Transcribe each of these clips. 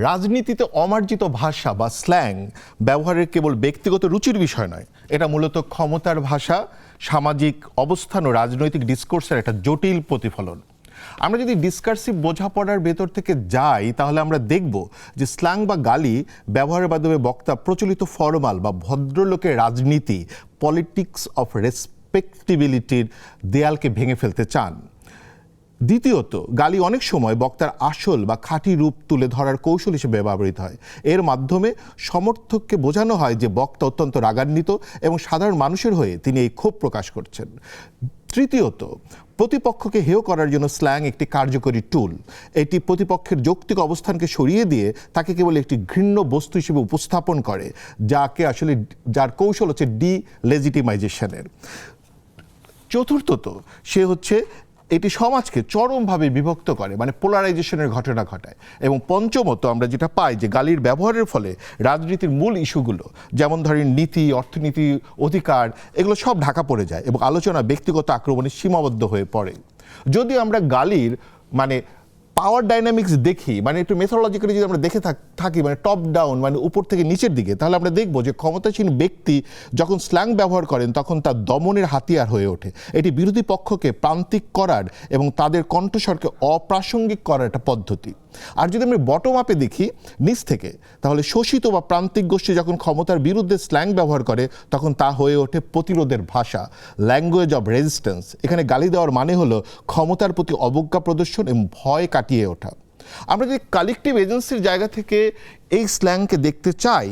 রাজনীতিতে অমার্জিত ভাষা বা স্ল্যাং ব্যবহারের কেবল ব্যক্তিগত রুচির বিষয় নয়, এটা মূলত ক্ষমতার ভাষা, সামাজিক অবস্থান ও রাজনৈতিক ডিসকোর্সের একটা জটিল প্রতিফলন। আমরা যদি ডিসকার্সিভ বোঝাপড়ার ভেতর থেকে যাই তাহলে আমরা দেখব যে স্ল্যাং বা গালি ব্যবহারের মাধ্যমে বক্তা প্রচলিত ফরমাল বা ভদ্রলোকের রাজনীতি, পলিটিক্স অফ রেসপেক্টিবিলিটির দেয়ালকে ভেঙে ফেলতে চান। দ্বিতীয়ত, গালি অনেক সময় বক্তার আসল বা খাঁটি রূপ তুলে ধরার কৌশল হিসেবে ব্যবহৃত হয়। এর মাধ্যমে সমর্থককে বোঝানো হয় যে বক্তা অত্যন্ত রাগান্বিত এবং সাধারণ মানুষের হয়ে তিনি এই ক্ষোভ প্রকাশ করছেন। তৃতীয়ত, প্রতিপক্ষকে হেয় করার জন্য স্ল্যাং একটি কার্যকরী টুল। এটি প্রতিপক্ষের যৌক্তিক অবস্থানকে সরিয়ে দিয়ে তাকে কেবল একটি ঘৃণ্য বস্তু হিসেবে উপস্থাপন করে, যার কৌশল হচ্ছে ডিলেজিটিমাইজেশনের। চতুর্থত, সে হচ্ছে এটি সমাজকে চরমভাবে বিভক্ত করে, মানে পোলারাইজেশনের ঘটনা ঘটায়। এবং পঞ্চমত, আমরা যেটা পাই যে গালির ব্যবহারের ফলে রাজনীতির মূল ইস্যুগুলো, যেমন ধরেন নীতি, অর্থনীতি, অধিকার, এগুলো সব ঢাকা পড়ে যায় এবং আলোচনা ব্যক্তিগত আক্রমণে সীমাবদ্ধ হয়ে পড়ে। যদি আমরা গালির পাওয়ার ডাইনামিক্স দেখি, একটু মেথোডোলজিক্যালি যদি আমরা দেখে থাকি, টপ ডাউন, উপর থেকে নিচের দিকে, তাহলে আমরা দেখব যে ক্ষমতাসীন ব্যক্তি যখন স্ল্যাং ব্যবহার করেন তখন তার দমনের হাতিয়ার হয়ে ওঠে। এটি বিরোধী পক্ষকে প্রান্তিক করার এবং তাদের কণ্ঠস্বরকে অপ্রাসঙ্গিক করার একটা পদ্ধতি। আর যদি আমরা বটম আপে দেখি, নিচ থেকে, তাহলে শোষিত বা প্রান্তিক গোষ্ঠী যখন ক্ষমতার বিরুদ্ধে স্ল্যাং ব্যবহার করে তখন তা হয়ে ওঠে প্রতিরোধের ভাষা, ল্যাঙ্গুয়েজ অব রেজিস্ট্যান্স। এখানে গালি দেওয়ার মানে হলো ক্ষমতার প্রতি অবজ্ঞা প্রদর্শন এবং ভয় কাটিয়ে ওঠা। আমরা যদি কালেকটিভ এজেন্সির জায়গা থেকে এই স্ল্যাংকে দেখতে চাই,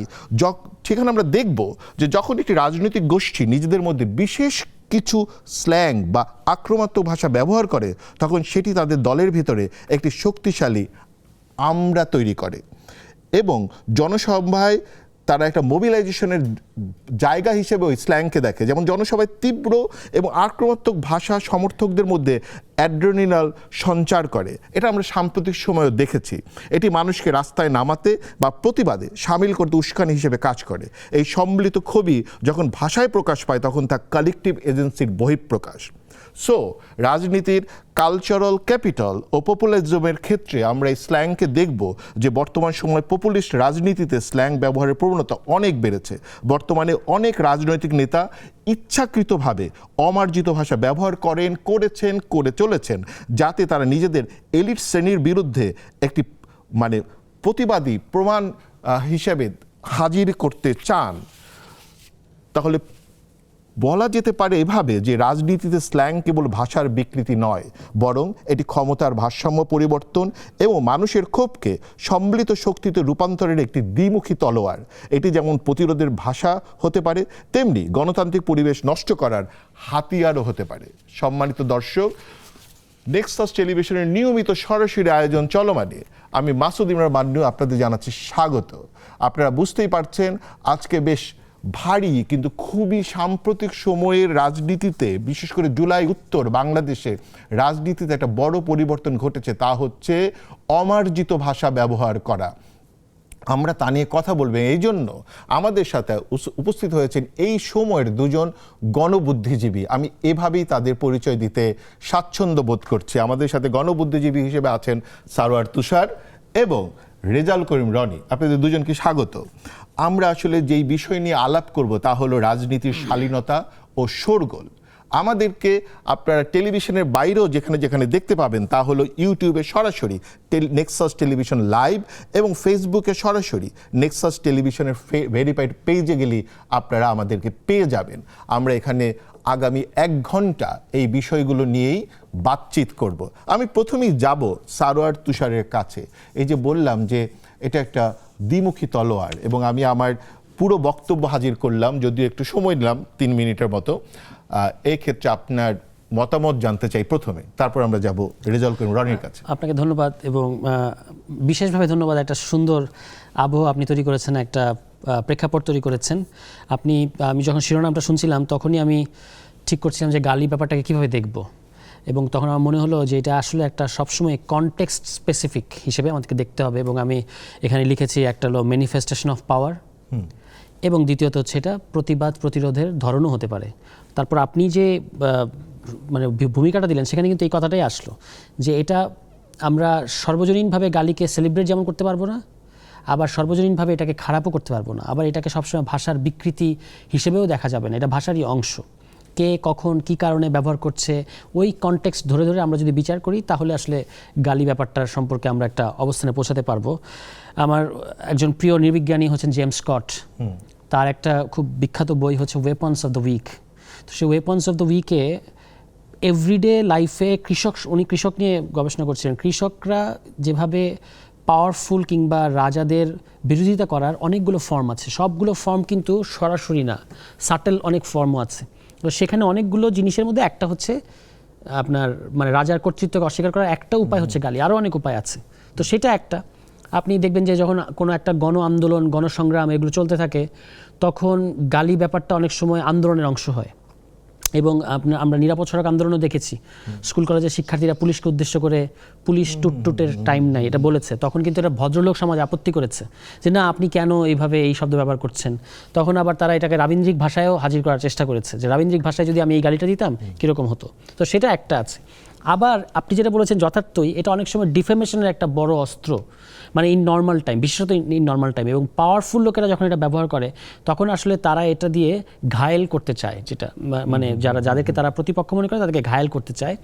সেখানে আমরা দেখব যে যখন একটি রাজনৈতিক গোষ্ঠী নিজেদের মধ্যে বিশেষ কিছু স্ল্যাং বা আক্রমণাত্মক ভাষা ব্যবহার করে, তখন সেটি তাদের দলের ভিতরে একটি শক্তিশালী আমরা তৈরি করে এবং জনসভায় তারা একটা মোবিলাইজেশনের জায়গা হিসেবে ওই স্ল্যাংকে দেখে। যেমন জনসভায় তীব্র এবং আক্রমণাত্মক ভাষা সমর্থকদের মধ্যে অ্যাড্রেনালিন সঞ্চার করে। এটা আমরা সাম্প্রতিক সময়ও দেখেছি। এটি মানুষকে রাস্তায় নামাতে বা প্রতিবাদে সামিল করতে উস্কানি হিসেবে কাজ করে। এই সম্মিলিত ক্ষোভই যখন ভাষায় প্রকাশ পায় তখন তা কালেকটিভ এজেন্সির বহিঃপ্রকাশ। সো রাজনীতির কালচারাল ক্যাপিটাল ও পপুলিজমের ক্ষেত্রে আমরা এই স্ল্যাংকে দেখব যে বর্তমান সময় পপুলিস্ট রাজনীতিতে স্ল্যাং ব্যবহারের প্রবণতা অনেক বেড়েছে। বর্তমানে অনেক রাজনৈতিক নেতা ইচ্ছাকৃতভাবে অমার্জিত ভাষা ব্যবহার করে চলেছেন, যাতে তারা নিজেদের এলিট শ্রেণীর বিরুদ্ধে একটি প্রতিবাদী প্রমাণ হিসেবে হাজির করতে চান। তাহলে বলা যেতে পারে এভাবে যে রাজনীতিতে স্ল্যাং কেবল ভাষার বিকৃতি নয়, বরং এটি ক্ষমতার ভারসাম্য পরিবর্তন এবং মানুষের ক্ষোভকে সম্মিলিত শক্তিতে রূপান্তরের একটি দ্বিমুখী তলোয়ার। এটি যেমন প্রতিরোধের ভাষা হতে পারে, তেমনি গণতান্ত্রিক পরিবেশ নষ্ট করার হাতিয়ারও হতে পারে। সম্মানিত দর্শক, নেক্সাস টেলিভিশনের নিয়মিত সরাসরি আয়োজন চলমানে আমি মাসুদ ইমরান মান্নু আপনাদের জানাচ্ছি স্বাগত। আপনারা বুঝতেই পারছেন আজকে বেশ ভারী কিন্তু খুবই সাম্প্রতিক সময়ের রাজনীতিতে, বিশেষ করে জুলাই উত্তর বাংলাদেশে রাজনীতিতে একটা বড় পরিবর্তন ঘটেছে, তা হচ্ছে অমার্জিত ভাষা ব্যবহার করা। আমরা তা নিয়ে কথা বলবো। এই জন্য আমাদের সাথে উপস্থিত হয়েছেন এই সময়ের দুজন গণবুদ্ধিজীবী। আমি এভাবেই তাদের পরিচয় দিতে স্বাচ্ছন্দ্য বোধ করছি। আমাদের সাথে গণবুদ্ধিজীবী হিসেবে আছেন সারোয়ার তুষার এবং রেজাউল করিম রনি। আপনাদের দুজনকে স্বাগত। আমরা আসলে যেই বিষয় নিয়ে আলাপ করব তা হলো রাজনীতির শালীনতা ও শোরগোল। আমাদেরকে আপনারা টেলিভিশনের বাইরেও যেখানে যেখানে দেখতে পাবেন তা হলো ইউটিউবে সরাসরি নেক্সাস টেলিভিশন লাইভ এবং ফেসবুকে সরাসরি নেক্সাস টেলিভিশনের ভেরিফাইড পেজে গেলে আপনারা আমাদেরকে পেয়ে যাবেন। আমরা এখানে আগামী 1 ঘন্টা এই বিষয়গুলো নিয়েই বাতচিত করব। আমি প্রথমেই যাব সারোয়ার তুষারের কাছে। এই যে বললাম যে এটা একটা দ্বিমুখী তলোয়ার এবং আমি আমার পুরো বক্তব্য হাজির করলাম, যদিও একটু সময় নিলাম 3 মিনিটের মতো। এই ক্ষেত্রে আপনার মতামত জানতে চাই প্রথমে, তারপর আমরা যাব রেজাউল করিম রনির কাছে। আপনাকে ধন্যবাদ এবং বিশেষভাবে ধন্যবাদ। একটা সুন্দর আবহ আপনি তৈরি করেছেন, একটা প্রেক্ষাপট তৈরি করেছেন আমি যখন শিরোনামটা শুনছিলাম তখনই আমি ঠিক করছিলাম যে গালি ব্যাপারটাকে কীভাবে দেখব, এবং তখন আমার মনে হলো যে এটা আসলে একটা সবসময় কনটেক্সট স্পেসিফিক হিসেবে আমাদেরকে দেখতে হবে। এবং আমি এখানে লিখেছি একটা হলো ম্যানিফেস্টেশন অফ পাওয়ার, এবং দ্বিতীয়ত হচ্ছে এটা প্রতিরোধের ধরনও হতে পারে। তারপর আপনি যে ভূমিকাটা দিলেন সেখানে কিন্তু এই কথাটাই আসলো যে এটা আমরা সর্বজনীনভাবে গালিকে সেলিব্রেট যেমন করতে পারবো না, আবার সর্বজনীনভাবে এটাকে খারাপও করতে পারবো না, আবার এটাকে সবসময় ভাষার বিকৃতি হিসেবেও দেখা যাবে না, এটা ভাষারই অংশ। কে কখন কি কারণে ব্যবহার করছে ওই কনটেক্সট ধরে ধরে আমরা যদি বিচার করি তাহলে আসলে গালি ব্যাপারটার সম্পর্কে আমরা একটা অবস্থানে পৌঁছাতে পারবো। আমার একজন প্রিয় নৃবিজ্ঞানী হচ্ছেন জেমস স্কট, তার একটা খুব বিখ্যাত বই হচ্ছে ওয়েপন্স অফ দ্য উইক। তো সেই ওয়েপন্স অফ দ্য উইকে এভরিডে লাইফে উনি কৃষক নিয়ে গবেষণা করছিলেন, কৃষকরা যেভাবে পাওয়ারফুল কিংবা রাজাদের বিরোধিতা করার অনেকগুলো ফর্ম আছে, সবগুলো ফর্ম কিন্তু সরাসরি না, সাটেল অনেক ফর্মও আছে। তো সেখানে অনেকগুলো জিনিসের মধ্যে একটা হচ্ছে আপনার মানে রাজার কর্তৃত্বকে অস্বীকার করার একটা উপায় হচ্ছে গালি, আরও অনেক উপায় আছে। তো সেটা একটা, আপনি দেখবেন যে যখন কোনো একটা গণ আন্দোলন গণসংগ্রাম এগুলো চলতে থাকে তখন গালি ব্যাপারটা অনেক সময় আন্দোলনের অংশ হয়। এবং আমরা নিরাপদ সড়ক আন্দোলনও দেখেছি, স্কুল কলেজের শিক্ষার্থীরা পুলিশকে উদ্দেশ্য করে পুলিশ টুটের টাইম নাই এটা বলেছে, তখন কিন্তু এটা ভদ্রলোক সমাজ আপত্তি করেছে যে না আপনি কেন এইভাবে এই শব্দ ব্যবহার করছেন। তখন আবার তারা এটাকে রাবীন্দ্রিক ভাষায়ও হাজির করার চেষ্টা করেছে যে রাবীন্দ্রিক ভাষায় যদি আমি এই গালিটা দিতাম কীরকম হতো। তো সেটা একটা আছে। আবার আপনি যেটা বলেছেন যথার্থই, এটা অনেক সময় ডিফেমেশনের একটা বড় অস্ত্র, মানে ইন নর্মাল টাইম, বিশেষত ইন নর্মাল টাইম। এবং পাওয়ারফুল লোকেরা যখন এটা ব্যবহার করে তখন আসলে তারা এটা দিয়ে ঘায়েল করতে চায়, যেটা মানে যাদেরকে তারা প্রতিপক্ষ মনে করে তাদেরকে ঘায়েল করতে চায়।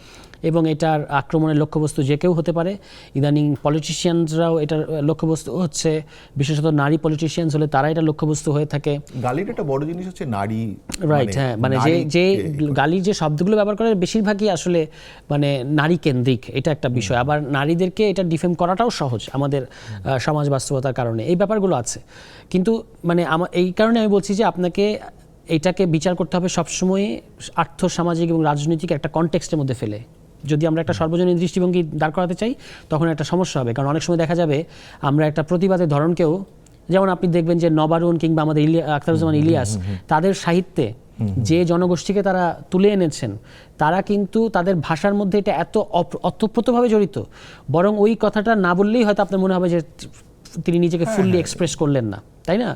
এবং এটার আক্রমণের লক্ষ্যবস্তু যে কেউ হতে পারে। ইদানিং পলিটিশিয়ানসরাও এটার লক্ষ্যবস্তু হচ্ছে, বিশেষত নারী পলিটিশিয়ানস হলে তারা এটা লক্ষ্যবস্তু হয়ে থাকে। গালির একটা বড় জিনিস হচ্ছে নারী, রাইট, হ্যাঁ, মানে যে গালির যে শব্দগুলো ব্যবহার করে বেশিরভাগই আসলে মানে নারী কেন্দ্রিক, এটা একটা বিষয়। আবার নারীদেরকে এটা ডিফেম করাটাও সহজ আমাদের সমাজ বাস্তবতার কারণে, এই ব্যাপারগুলো আছে। কিন্তু মানে এই কারণে আমি বলছি যে আপনাকে এইটাকে বিচার করতে হবে সবসময় আর্থ সামাজিক এবং রাজনৈতিক একটা কনটেক্সটের মধ্যে ফেলে। যদি আমরা একটা সর্বজনীন দৃষ্টিভঙ্গি দাঁড় করাতে চাই তখন একটা সমস্যা হবে, কারণ অনেক সময় দেখা যাবে আমরা একটা প্রতিবাদের ধরনকেও, যেমন আপনি দেখবেন যে নবারুণ কিংবা আমাদের আখতারুজ্জামান ইলিয়াস, তাদের সাহিত্যে যে জনগোষ্ঠীকে তারা তুলে এনেছেন তারা কিন্তু তাদের ভাষার মধ্যে এটা এত অতপ্রতভাবে জড়িত, বরং ওই কথাটা না বললেই হয়তো আপনার মনে হবে যে তিনি নিজেকে ফুললি এক্সপ্রেস করলেন না, তাই না?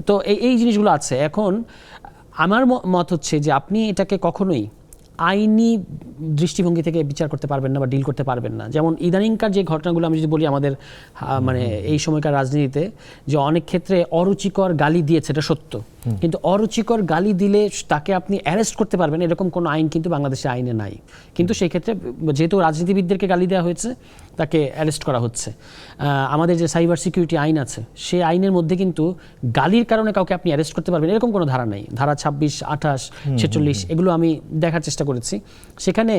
তো এই জিনিসগুলো আছে। এখন আমার মত হচ্ছে যে আপনি এটাকে কখনোই আইনি দৃষ্টিভঙ্গি থেকে বিচার করতে পারবেন না বা ডিল করতে পারবেন না। যেমন ইদানিংকার যে ঘটনাগুলো আমি যদি বলি আমাদের মানে এই সময়কার রাজনীতিতে, যে অনেক ক্ষেত্রে অরুচিকর গালি দিয়েছে, এটা সত্য, কিন্তু অরুচিকর গালি দিলে তাকে আপনি অ্যারেস্ট করতে পারবেন এরকম কোনো আইন কিন্তু বাংলাদেশের আইনে নাই। কিন্তু সেই ক্ষেত্রে যেহেতু রাজনীতিবিদদেরকে গালি দেওয়া হয়েছে তাকে অ্যারেস্ট করা হচ্ছে। আমাদের যে সাইবার সিকিউরিটি আইন আছে সেই আইনের মধ্যে কিন্তু গালির কারণে কাউকে আপনি অ্যারেস্ট করতে পারবেন এরকম কোনো ধারা নেই। ধারা 26, 28, 46 এগুলো আমি দেখার চেষ্টা করেছি। সেখানে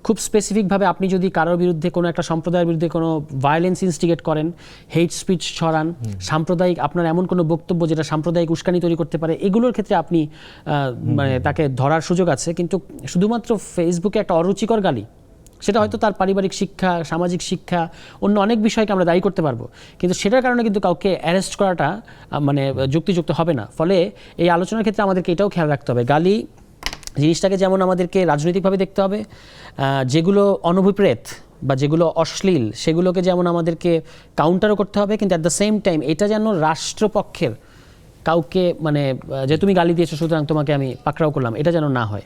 খুব স্পেসিফিকভাবে আপনি যদি কারোর বিরুদ্ধে কোনো একটা সম্প্রদায়ের বিরুদ্ধে কোনো ভায়োলেন্স ইনস্টিগেট করেন, হেট স্পিচ ছড়ান, সাম্প্রদায়িক আপনার এমন কোনো বক্তব্য যেটা সাম্প্রদায়িক উস্কানি তৈরি করতে পারে, এগুলোর ক্ষেত্রে আপনি মানে তাকে ধরার সুযোগ আছে। কিন্তু শুধুমাত্র ফেসবুকে একটা অরুচিকর গালি, সেটা হয়তো তার পারিবারিক শিক্ষা, সামাজিক শিক্ষা, অন্য অনেক বিষয়কে আমরা দায়ী করতে পারবো, কিন্তু সেটার কারণে কিন্তু কাউকে অ্যারেস্ট করাটা মানে যুক্তিযুক্ত হবে না। ফলে এই আলোচনার ক্ষেত্রে আমাদেরকে এটাও খেয়াল রাখতে হবে, গালি জিনিসটাকে যেমন আমাদেরকে রাজনৈতিকভাবে দেখতে হবে, যেগুলো অনভিপ্রেত বা যেগুলো অশ্লীল সেগুলোকে যেমন আমাদেরকে কাউন্টারও করতে হবে, কিন্তু অ্যাট দ্য সেম টাইম এটা যেন রাষ্ট্রপক্ষের কাউকে মানে যে তুমি গালি দিয়েছো সুতরাং তোমাকে আমি পাকড়াও করলাম, এটা যেন না হয়।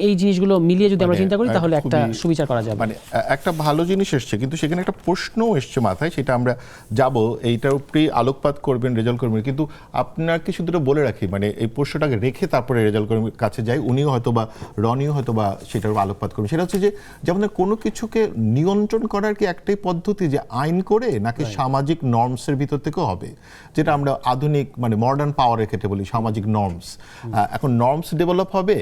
এই জিনিসগুলো মিলিয়ে যদি আমরা চিন্তা করি তাহলে একটা সুবিচার করা যাবে। মানে একটা ভালো জিনিস এসছে, কিন্তু সেখানে একটা প্রশ্নও এসছে মাথায়, সেটা আমরা যাব, এইটার উপরেই আলোকপাত করবেন রেজাল্ট কর্মীর। কিন্তু আপনাকে শুধু বলে রাখি, মানে এই প্রশ্নটাকে রেখে তারপরে রেজাল্ট কর্মীর কাছে যাই, উনিও হয়তো বা রনিও হয়তো বা সেটার আলোকপাত করবেন। সেটা হচ্ছে যে যেমন কোনো কিছুকে নিয়ন্ত্রণ করার কি একটাই পদ্ধতি যে আইন করে, নাকি সামাজিক নর্মসের ভিতর থেকেও হবে, যেটা আমরা আধুনিক মানে মডার্ন পাওয়ারের ক্ষেত্রে বলি সামাজিক নর্মস। এখন নর্মস ডেভেলপ হবে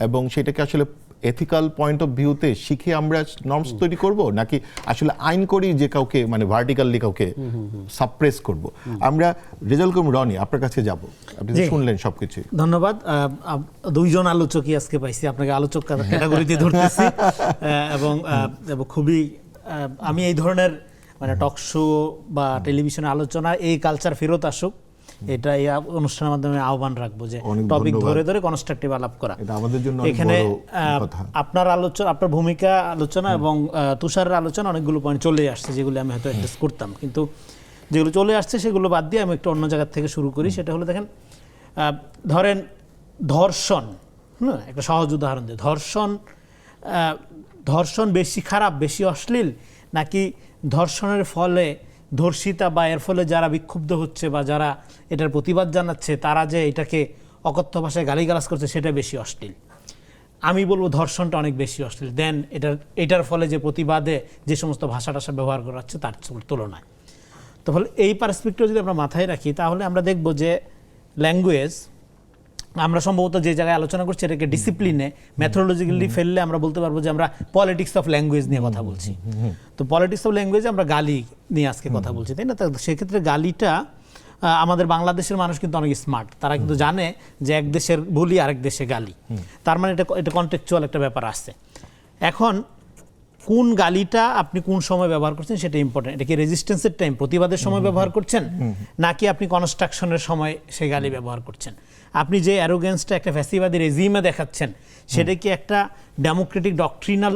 এবং সেটাকে আসলে এথিক্যাল পয়েন্ট অফ ভিউতে শিখে আমরা নর্মস তৈরি করব, নাকি আসলে আইন করি যে কাউকে মানে ভার্টিক্যালি কাউকে সাপ্রেস করব। আমরা রেজাল্ট করব। রনি, আপনার কাছে যাব, আপনি শুনলেন সবকিছু। ধন্যবাদ। দুইজন আলোচকই আজকে পাইছি, আপনাকে আলোচক ক্যাটাগরিতে ধরতেছি এবং খুবই আমি এই ধরনের মানে টক শো বা টেলিভিশনে আলোচনা এই কালচার ফেরত আসুক, এটা এই অনুষ্ঠানের মাধ্যমে আহ্বান রাখবো যে টপিক ধরে ধরে কনস্ট্রাকটিভ আলাপ করা। এখানে আপনার আলোচনা, আপনার ভূমিকা আলোচনা এবং তুষারের আলোচনা অনেকগুলো পয়েন্ট চলে আসছে যেগুলো আমি হয়তো অ্যাড্রেস করতাম, কিন্তু যেগুলো চলে আসছে সেগুলো বাদ দিয়ে আমি একটু অন্য জায়গা থেকে শুরু করি। সেটা হলো দেখেন, ধরেন ধর্ষণ, একটা সহজ উদাহরণ দিয়ে, ধর্ষণ বেশি খারাপ, বেশি অশ্লীল, নাকি ধর্ষণের ফলে ধর্ষিতা বা এর ফলে যারা বিক্ষুব্ধ হচ্ছে বা যারা এটার প্রতিবাদ জানাচ্ছে তারা যে এটাকে অকথ্য ভাষায় গালিগালাজ করছে সেটা বেশি অশ্লীল। আমি বলবো ধর্ষণটা অনেক বেশি অশ্লীল দেন এটার ফলে যে প্রতিবাদে যে সমস্ত ভাষা টাষা ব্যবহার করা হচ্ছে তার তুলনায়। তো ফলে এই পার্সপেক্টিভ যদি আমরা মাথায় রাখি তাহলে আমরা দেখব যে ল্যাঙ্গুয়েজ আমরা সম্ভবত যে জায়গায় আলোচনা করছি এটাকে ডিসিপ্লিনে মেথোডোলজিক্যালি ফেললে আমরা বলতে পারবো যে আমরা পলিটিক্স অফ ল্যাঙ্গুয়েজ নিয়ে কথা বলছি। তো পলিটিক্স অফ ল্যাঙ্গুয়েজে আমরা গালি নিয়ে আজকে কথা বলছি, তাই না? তো সেক্ষেত্রে গালিটা আমাদের বাংলাদেশের মানুষ কিন্তু অনেক স্মার্ট, তারা কিন্তু জানে যে এক দেশের বলি আরেক দেশে গালি, তার মানে এটা কন্টেক্সচুয়াল একটা ব্যাপার আসছে। এখন কোন গালিটা আপনি কোন সময় ব্যবহার করছেন সেটা ইম্পর্টেন্ট। এটা কি রেজিস্ট্যান্সের টাইম প্রতিবাদের সময় ব্যবহার করছেন নাকি আপনি কনস্ট্রাকশনের সময় সেই গালি ব্যবহার করছেন? আপনি যে অ্যারোগেন্সটা একটা ফ্যাসিবাদী রেজিমে দেখাচ্ছেন সেটা কি একটা ডেমোক্রেটিক ডক্ট্রিনাল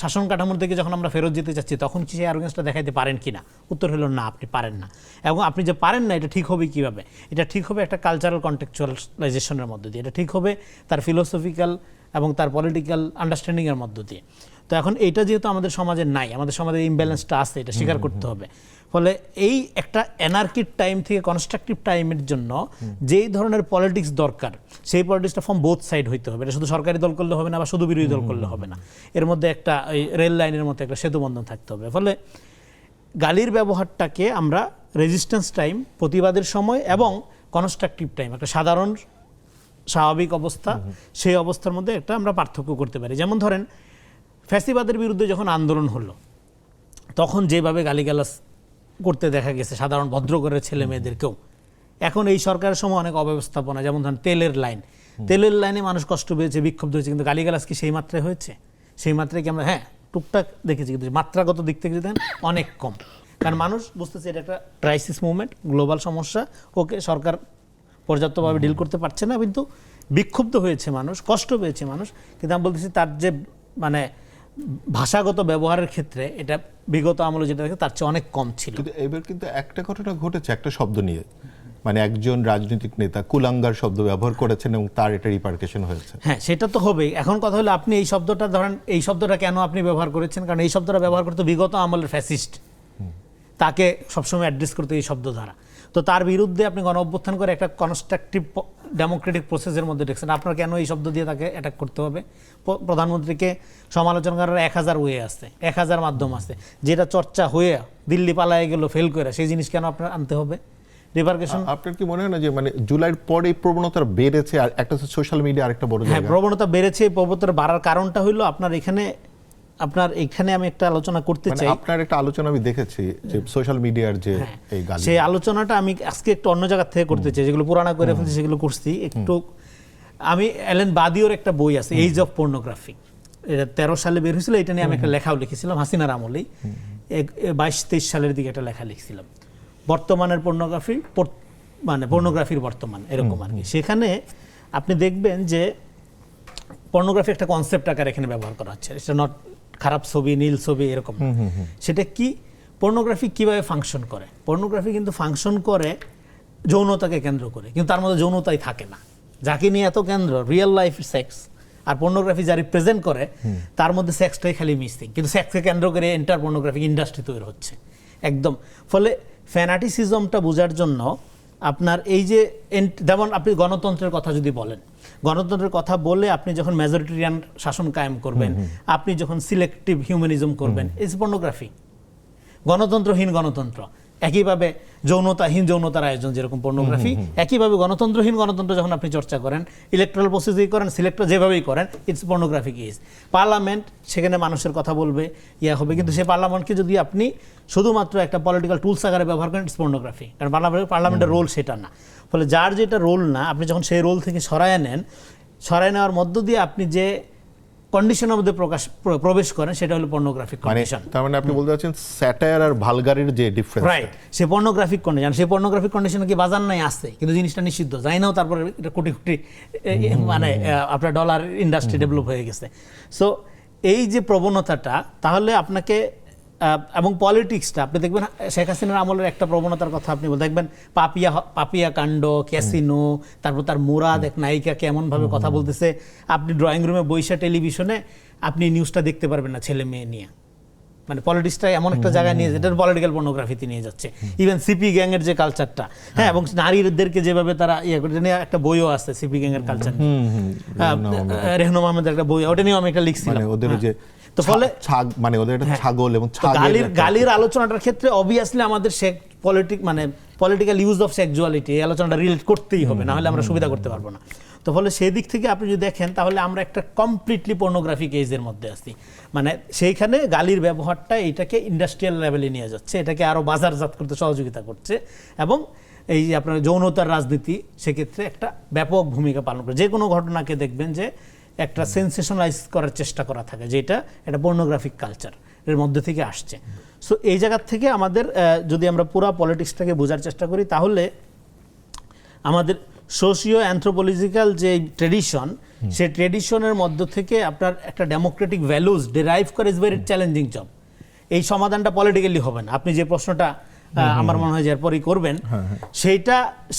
শাসন কাঠামোর থেকে যখন আমরা ফেরত যেতে চাচ্ছি তখন কি সেই অ্যারোগেন্সটা দেখাইতে পারেন কিনা? উত্তর হলো না, আপনি পারেন না। এবং আপনি যে পারেন না এটা ঠিক হবে কিভাবে? এটা ঠিক হবে একটা কালচারাল কন্টেক্সচুয়ালাইজেশনের মধ্য দিয়ে, এটা ঠিক হবে তার ফিলোসফিক্যাল এবং তার পলিটিক্যাল আন্ডারস্ট্যান্ডিংয়ের মধ্য দিয়ে। তো এখন এইটা যেহেতু আমাদের সমাজে নাই, আমাদের সমাজের ইমব্যালেন্সটা আছে, এটা স্বীকার করতে হবে। ফলে এই একটা অ্যানার্কির টাইম থেকে কনস্ট্রাকটিভ টাইমের জন্য যেই ধরনের পলিটিক্স দরকার সেই পলিটিক্সটা ফ্রম বোথ সাইড হইতে হবে। এটা শুধু সরকারি দল করলে হবে না বা শুধু বিরোধী দল করলে হবে না, এর মধ্যে একটা এই রেল লাইনের মধ্যে একটা সেতু বন্ধন থাকতে হবে। ফলে গালির ব্যবহারটাকে আমরা রেজিস্ট্যান্স টাইম প্রতিবাদের সময় এবং কনস্ট্রাকটিভ টাইম একটা সাধারণ স্বাভাবিক অবস্থা সেই অবস্থার মধ্যে একটা আমরা পার্থক্য করতে পারি। যেমন ধরেন ফ্যাসিবাদের বিরুদ্ধে যখন আন্দোলন হলো তখন যেভাবে গালিগালাজ করতে দেখা গেছে সাধারণ ভদ্রঘরের ছেলে মেয়েদেরকেও, এখন এই সরকারের সময় অনেক অব্যবস্থাপনা, যেমন ধরেন তেলের লাইনে মানুষ কষ্ট পেয়েছে, বিক্ষুব্ধ হয়েছে, কিন্তু গালিগালাজ কি সেই মাত্রায় হয়েছে? সেই মাত্রায় কি আমরা টুকটাক দেখেছি, কিন্তু মাত্রাগত দিক থেকে যদি অনেক কম। কারণ মানুষ বুঝতেছে এটা একটা ক্রাইসিস মুভমেন্ট, গ্লোবাল সমস্যা, ওকে সরকার পর্যাপ্তভাবে ডিল করতে পারছে না, কিন্তু বিক্ষুব্ধ হয়েছে মানুষ, কষ্ট পেয়েছে মানুষ। কিন্তু আমি বলতেছি তার যে মানে ভাষাগত ব্যবহারের ক্ষেত্রে এটা বিগত আমলে যেটা দেখে তার চেয়ে অনেক কম ছিল। কিন্তু এবার কিন্তু একটা ঘটনা ঘটেছে একটা শব্দ নিয়ে, মানে একজন রাজনৈতিক নেতা কুলাঙ্গার শব্দ ব্যবহার করেছেন এবং তার এটা রিপারকেশন হয়েছে। হ্যাঁ, সেটা তো হবেই। এখন কথা হলো আপনি এই শব্দটা ধরেন, এই শব্দটা কেন আপনি ব্যবহার করেছেন? কারণ এই শব্দটা ব্যবহার করতে বিগত আমলের ফ্যাসিস্ট, তাকে সবসময় অ্যাড্রেস করতে এই শব্দ দ্বারা। তো তার বিরুদ্ধে আপনি গণ অভ্যুত্থান করে একটা কনস্ট্রাকটিভ ডেমোক্রেটিক প্রসেসের মধ্যে দেখছেন, আপনার কেন এই শব্দ দিয়ে তাকে অ্যাটাক করতে হবে? প্রধানমন্ত্রীকে সমালোচনা করার 1000 ওয়ে আছে, 1000 মাধ্যম আছে, যেটা চর্চা হয়ে দিল্লি পালায় গেল ফেল করে, সেই জিনিস কেন আপনার আনতে হবে? রিপারকেশন। আপনার কি মনে হয় না যে মানে জুলাইয়ের পরে এই প্রবণতা বেড়েছে? আর একটা সোশ্যাল মিডিয়া আরেকটা বড় জায়গা। প্রবণতা বেড়েছে। প্রবণতার বাড়ার কারণটা হইলো আপনার এখানে আমি একটা আলোচনা করতে চাই। আপনার একটা আলোচনা আমি দেখেছি যে সোশ্যাল মিডিয়ার যে এই গালি, সেই আলোচনাটা আমি আজকে একটু অন্য জায়গা থেকে করতে চাই, যেগুলো পুরানা করে ফেলছি সেগুলো করছি একটু। আমি অ্যালেন বাদিওর একটা বই আছে এইজ অফ পর্নোগ্রাফি, এটা 13 সালে বের হয়েছিল, এটা নিয়ে আমি একটা লেখাও লিখেছিলাম হাসিনার আমলেই, 22-23 সালের দিকে একটা লেখা লিখছিলাম, বর্তমানের পর্নোগ্রাফি, মানে পর্নোগ্রাফির বর্তমান, এরকম আর কি। সেখানে আপনি দেখবেন যে পর্নোগ্রাফি একটা কনসেপ্ট আকার এখানে ব্যবহার করা হচ্ছে, এটা নট খারাপ ছবি, নীল ছবি এরকম। সেটা কি, পর্নোগ্রাফি কিভাবে ফাংশন করে? পর্নোগ্রাফি কিন্তু ফাংশন করে যৌনতাকে কেন্দ্র করে, কিন্তু তার মধ্যে যৌনতাই থাকে না। যাকে নিয়ে এত কেন্দ্র, রিয়েল লাইফ সেক্স, আর পর্নোগ্রাফি যা রিপ্রেজেন্ট করে তার মধ্যে সেক্সটাই খালি মিসিং, কিন্তু সেক্সকে কেন্দ্র করে এন্টার পর্নোগ্রাফিক ইন্ডাস্ট্রি তৈরি হচ্ছে একদম। ফলে ফ্যানাটিসিজমটা বোঝার জন্য আপনার এই যে, যেমন আপনি গণতন্ত্রের কথা যদি বলেন, গণতন্ত্রের কথা বলে আপনি যখন মেজরিটেরিয়ান শাসন কায়েম করবেন, আপনি যখন সিলেক্টিভ হিউম্যানিজম করবেন, ইজ পর্নোগ্রাফি। গণতন্ত্রহীন গণতন্ত্র, একইভাবে যৌনতাহীন যৌনতার আয়োজন যেরকম পর্নোগ্রাফি, একইভাবে গণতন্ত্রহীন গণতন্ত্র যখন আপনি চর্চা করেন, ইলেকট্রাল প্রসেসই করেন, সিলেক্টর যেভাবেই করেন, ইটস পর্নোগ্রাফিক ইজ। পার্লামেন্ট, সেখানে মানুষের কথা বলবে, হবে, কিন্তু সেই পার্লামেন্টকে যদি আপনি শুধুমাত্র একটা পলিটিক্যাল টুলস আকারে ব্যবহার করেন, ইটস পর্নোগ্রাফি। কারণ পার্লামেন্টের রোল সেটা না। ফলে যার যেটা রোল না, আপনি যখন সেই রোল থেকে সরায় নেওয়ার মধ্য দিয়ে আপনি যে কন্ডিশনের মধ্যে প্রবেশ করেন, সেটা হলো পর্নোগ্রাফিক কন্ডিশন। তার মানে আপনি বলতে চাচ্ছেন স্যাটায়ার আর ভালগারের যে ডিফারেন্স, রাইট, সে পর্নোগ্রাফিক কন্ডিশন। সেই পর্নোগ্রাফিক কন্ডিশনে কি বাজার নাই আছে, কিন্তু জিনিসটা নিষিদ্ধ, যাই নাও, তারপরে এটা কোটি কোটি মানে আপনার ডলার ইন্ডাস্ট্রি ডেভেলপ হয়ে গেছে। সো এই যে প্রবণতাটা, তাহলে আপনাকে এবং পলিটিক্সটা আপনি দেখবেন শেখ হাসিনার আমলের একটা প্রবণতার কথা আপনি দেখবেন, পাপিয়া কাণ্ড, ক্যাসিনো, তারপর তার মুরাদ এক নায়িকা কেমনভাবে কথা বলতেছে, আপনি ড্রয়িং রুমে বৈশা টেলিভিশনে আপনি নিউজটা দেখতে পারবেন না ছেলে মেয়ে নিয়ে, মানে পলিটিক্সটা এমন একটা জায়গায় নিয়ে যেটা পলিটিক্যাল পর্নোগ্রাফিতে নিয়ে যাচ্ছে, ইভেন সিপি গ্যাংয়ের যে কালচারটা, হ্যাঁ, এবং নারীদেরকে যেভাবে তারা ইয়ে করে, নিয়ে একটা বইও আছে সিপি গ্যাংয়ের কালচার, রেহনুমা আহমেদের একটা বই, ওটা নিয়েও আমি একটা লিখছিলাম। মানে ওদের যে তো ফলে মানে ওদের একটা ছাগল এবং গালির আলোচনাটার ক্ষেত্রে অবভিয়াসলি আমাদের পলিটিক্যাল ইউজ অফ সেক্সুয়ালিটি এই আলোচনাটা রিলেট করতেই হবে, না হলে আমরা সুবিধা করতে পারবো না। তো ফলে সেই দিক থেকে আপনি যদি দেখেন তাহলে আমরা একটা কমপ্লিটলি পর্নোগ্রাফিক এজের মধ্যে আছি। মানে সেইখানে গালির ব্যবহারটা এটাকে ইন্ডাস্ট্রিয়াল লেভেলে নিয়ে যাচ্ছে, এটাকে আরো বাজারজাত করতে সহযোগিতা করছে, এবং এই যে আপনার যৌনতার রাজনীতি সেক্ষেত্রে একটা ব্যাপক ভূমিকা পালন করে। যে কোনো ঘটনাকে দেখবেন যে একটা সেন্সেশনালাইজ করার চেষ্টা করা থাকে, যেটা একটা পর্নোগ্রাফিক কালচার এর মধ্যে থেকে আসছে। সো এই জায়গার থেকে আমাদের যদি আমরা পুরো পলিটিক্সটাকে বোঝার চেষ্টা করি, তাহলে আমাদের সোশিও অ্যানথ্রোপোলজিক্যাল যে ট্রেডিশন, সেই ট্রেডিশনের মধ্য থেকে আপনার একটা ডেমোক্রেটিক ভ্যালুজ ডেরাইভ করে ইজ ভেরি চ্যালেঞ্জিং জব। এই সমাধানটা পলিটিক্যালি হবে না। আপনি যে প্রশ্নটা আমার মনে হয় যে এরপরই করবেন,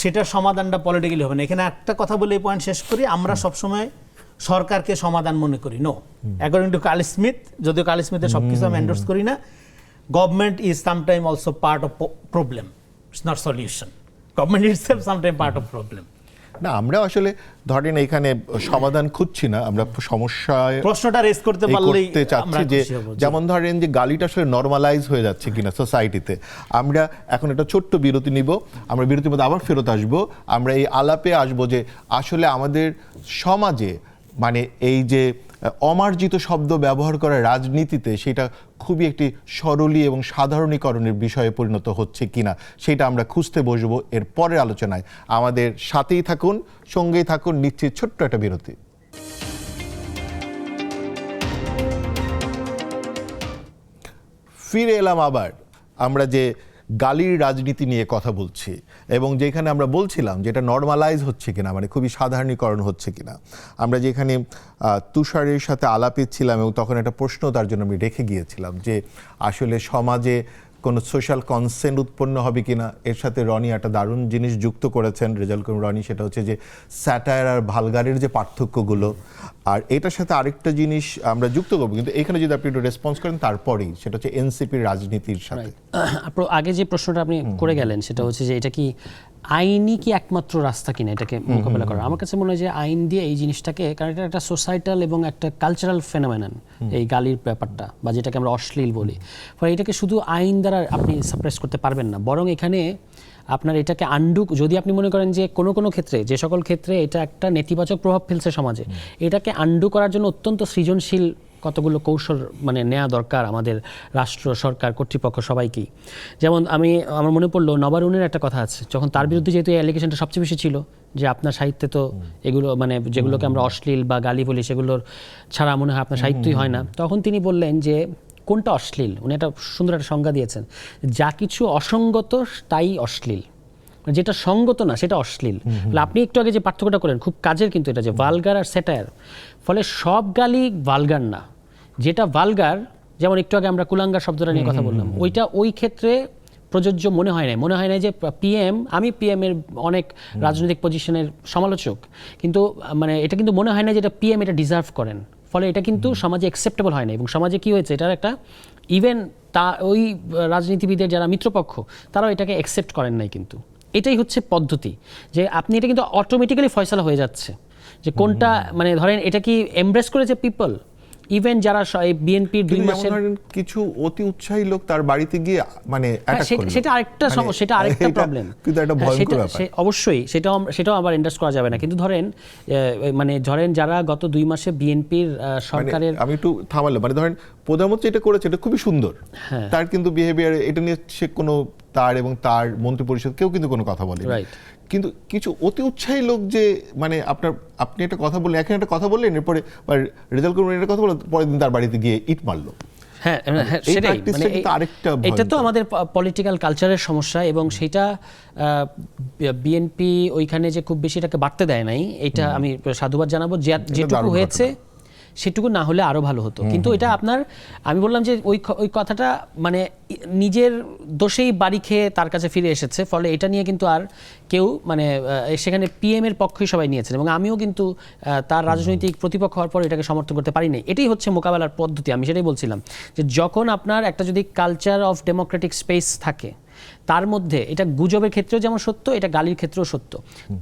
সেটার সমাধানটা পলিটিক্যালি হবে না। এখানে একটা কথা বলে এই পয়েন্ট শেষ করি, আমরা সবসময় সরকারকে সমাধান মনে করি। No, according to Carl Smith, যদিও কার্ল স্মিথের সবকিছু আমি এন্ডোর্স করি না, government is sometime also part of problem, it's not solution. Government itself sometime part of problem. না, আমরা আসলে ধরেন এখানে সমাধান খুঁজছি না, আমরা সমস্যায় প্রশ্নটা রেজ করতে পারলেই চাচ্ছি যে যেমন ধরেন যে গালিটা আসলে নরমালাইজ হয়ে যাচ্ছে কিনা সোসাইটিতে। আমরা এখন একটা ছোট্ট বিরতি নিব, আমরা বিরতির মধ্যে আবার ফেরত আসব। আমরা এই আলাপে আসব যে আসলে আমাদের সমাজে মানে এই যে অমার্জিত শব্দ ব্যবহার করা রাজনীতিতে সেটা খুবই একটি সরলী এবং সাধারণীকরণের বিষয়ে পরিণত হচ্ছে কিনা সেটা আমরা খুঁজতে বসবো এর পরের আলোচনায়। আমাদের সাথেই থাকুন, সঙ্গেই থাকুন, নিশ্চিত ছোট্ট একটা বিরতি। ফিরে এলাম আবার। আমরা যে গালির রাজনীতি নিয়ে কথা বলছি এবং যেখানে আমরা বলছিলাম যে এটা নর্মালাইজ হচ্ছে কিনা, মানে খুবই সাধারণীকরণ হচ্ছে কিনা। আমরা যেখানে তুষারের সাথে আলাপে ছিলাম এবং তখন একটা প্রশ্ন তার জন্য আমি রেখে গিয়েছিলাম যে আসলে সমাজে কোনো সোশ্যাল কনসেন্ট উৎপন্ন হবে কিনা। এর সাথে রনি একটা দারুণ জিনিস যুক্ত করেছেন, রেজাল্ট করেন রনি, সেটা হচ্ছে যে স্যাটায়ার আর ভালগারের যে পার্থক্যগুলো। আর এটার সাথে আরেকটা জিনিস আমরা যুক্ত করবো, কিন্তু এখানে যদি আপনি একটু রেসপন্স করেন তারপরেই, সেটা হচ্ছে এনসিপির রাজনীতির সাথে। আগে যে প্রশ্নটা আপনি করে গেলেন সেটা হচ্ছে যে এটা কি আইনই কি একমাত্র রাস্তা কিনা এটাকে মোকাবেলা করার। আমার কাছে মনে হয় যে আইন দিয়ে এই জিনিসটাকে, কারণ এটা একটা সোসাইটাল এবং একটা কালচারাল ফেনোমেনন এই গালির ব্যাপারটা, বা যেটাকে আমরা অশ্লীল বলি, ফলে এটাকে শুধু আইন দ্বারা আপনি সাপ্রেস করতে পারবেন না, বরং এখানে আপনার এটাকে আন্ডু, যদি আপনি মনে করেন যে কোনো কোনো ক্ষেত্রে, যে সকল ক্ষেত্রে এটা একটা নেতিবাচক প্রভাব ফেলছে সমাজে, এটাকে আন্ডু করার জন্য অত্যন্ত সৃজনশীল কতগুলো কৌশল মানে নেওয়া দরকার আমাদের রাষ্ট্র, সরকার, কর্তৃপক্ষ সবাইকেই। যেমন আমার মনে পড়লো নবারুণের একটা কথা আছে, যখন তার বিরুদ্ধে যেহেতু এই অ্যালিগেশনটা সবচেয়ে বেশি ছিল যে আপনার সাহিত্যে তো এগুলো মানে যেগুলোকে আমরা অশ্লীল বা গালি বলি সেগুলোর ছাড়া মনে হয় আপনার সাহিত্যই হয় না, তখন তিনি বললেন যে কোনটা অশ্লীল। উনি একটা সুন্দর একটা সংজ্ঞা দিয়েছেন, যা কিছু অসঙ্গত তাই অশ্লীল, যেটা সঙ্গত না সেটা অশ্লীল। আপনি একটু আগে যে পার্থক্যটা করেন খুব কাজের, কিন্তু এটা যে ভালগার আর স্যাটায়ার, ফলে সব গালি ভালগার না, যেটা ভালগার, যেমন একটু আগে আমরা কুলাঙ্গার শব্দটা নিয়ে কথা বললাম, ওইটা ওই ক্ষেত্রে প্রযোজ্য মনে হয় না যে আমি পিএম এর অনেক রাজনৈতিক পজিশনের সমালোচক, কিন্তু মানে এটা কিন্তু মনে হয় না যে এটা পিএম এটা ডিজার্ভ করেন, ফলে এটা কিন্তু সমাজে অ্যাকসেপ্টেবল হয় না। এবং সমাজে কি হয়েছে, এটার একটা ইভেন ওই রাজনীতিবিদের যারা মিত্রপক্ষ তারাও এটাকে অ্যাকসেপ্ট করেন নাই। কিন্তু এটাই হচ্ছে পদ্ধতি, যে আপনি এটা কিন্তু অটোমেটিক্যালি ফয়সালা হয়ে যাচ্ছে যে কোনটা, মানে ধরেন এটা কি এমব্রেস করেছে পিপল, ইভেন যারা বিএনপির 2 মাসের কিছু অতি উৎসাহী লোক তার বাড়িতে গিয়ে মানে সেটা আরেকটা সমস্যা, সেটা আরেকটা প্রবলেম, কিন্তু একটা ভয়ঙ্কর ব্যাপার। অবশ্যই সেটাও আবার এন্ডার্স করা যাবে না। কিন্তু ধরেন যারা গত 2 মাসে বিএনপির সরকারের, আমি একটু থামালাম, মানে ধরেন প্রধানমন্ত্রী এটা করেছে, এটা খুবই সুন্দর, তার কিন্তু বিহেভিয়ার এটা নিয়ে সে কোনো, তার এবং তার মন্ত্রিপরিষদ কেউ কিন্তু কোনো কথা বলে, কিন্তু কিছু অতি উৎসাহী লোক যে মানে আপনি একটা কথা বললেন, এখন একটা কথা বললেন, এরপরে রেজাল্ট করবেন একটা কথা বলে, পরের দিন তার বাড়িতে গিয়ে ইট মারলো। হ্যাঁ, সেটাই, এটা তো আমাদের পলিটিক্যাল কালচারের সমস্যা, এবং সেটা বিএনপি ওইখানে যে খুব বেশি এটাকে বাড়তে দেয় নাই, এটা আমি সাধুবাদ জানাবো। যেটুকু হয়েছে সেটুকু না হলে আরও ভালো হতো। কিন্তু এটা আপনার, আমি বললাম যে ওই কথাটা মানে নিজের দোষেই বাড়ি খেয়ে তার কাছে ফিরে এসেছে, ফলে এটা নিয়ে কিন্তু আর কেউ মানে সেখানে পিএম এর পক্ষই সবাই নিয়েছেন, এবং আমিও কিন্তু তার রাজনৈতিক প্রতিপক্ষ হওয়ার পর এটাকে সমর্থন করতে পারিনি। এটাই হচ্ছে মোকাবেলার পদ্ধতি। আমি সেটাই বলছিলাম যে যখন আপনার একটা যদি কালচার অফ ডেমোক্রেটিক স্পেস থাকে, তার মধ্যে এটা গুজবের ক্ষেত্রেও যেমন সত্য, এটা গালির ক্ষেত্রেও সত্য,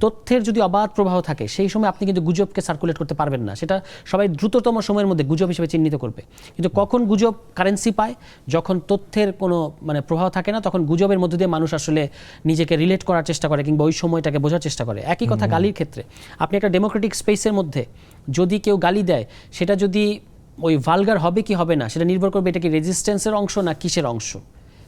তথ্যের যদি অবাধ প্রবাহ থাকে সেই সময় আপনি কিন্তু গুজবকে সার্কুলেট করতে পারবেন না। সেটা সবাই দ্রুততম সময়ের মধ্যে গুজব হিসেবে চিহ্নিত করবে। কিন্তু কখন গুজব কারেন্সি পায়? যখন তথ্যের কোনো মানে প্রভাব থাকে না, তখন গুজবের মধ্যে দিয়ে মানুষ আসলে নিজেকে রিলেট করার চেষ্টা করে কিংবা ওই সময়টাকে বোঝার চেষ্টা করে। একই কথা গালির ক্ষেত্রে। আপনি একটা ডেমোক্রেটিক স্পেসের মধ্যে যদি কেউ গালি দেয়, সেটা যদি ওই ভালগার হবে কি হবে না সেটা নির্ভর করবে এটা কি রেজিস্ট্যান্সের অংশ না কিসের অংশ।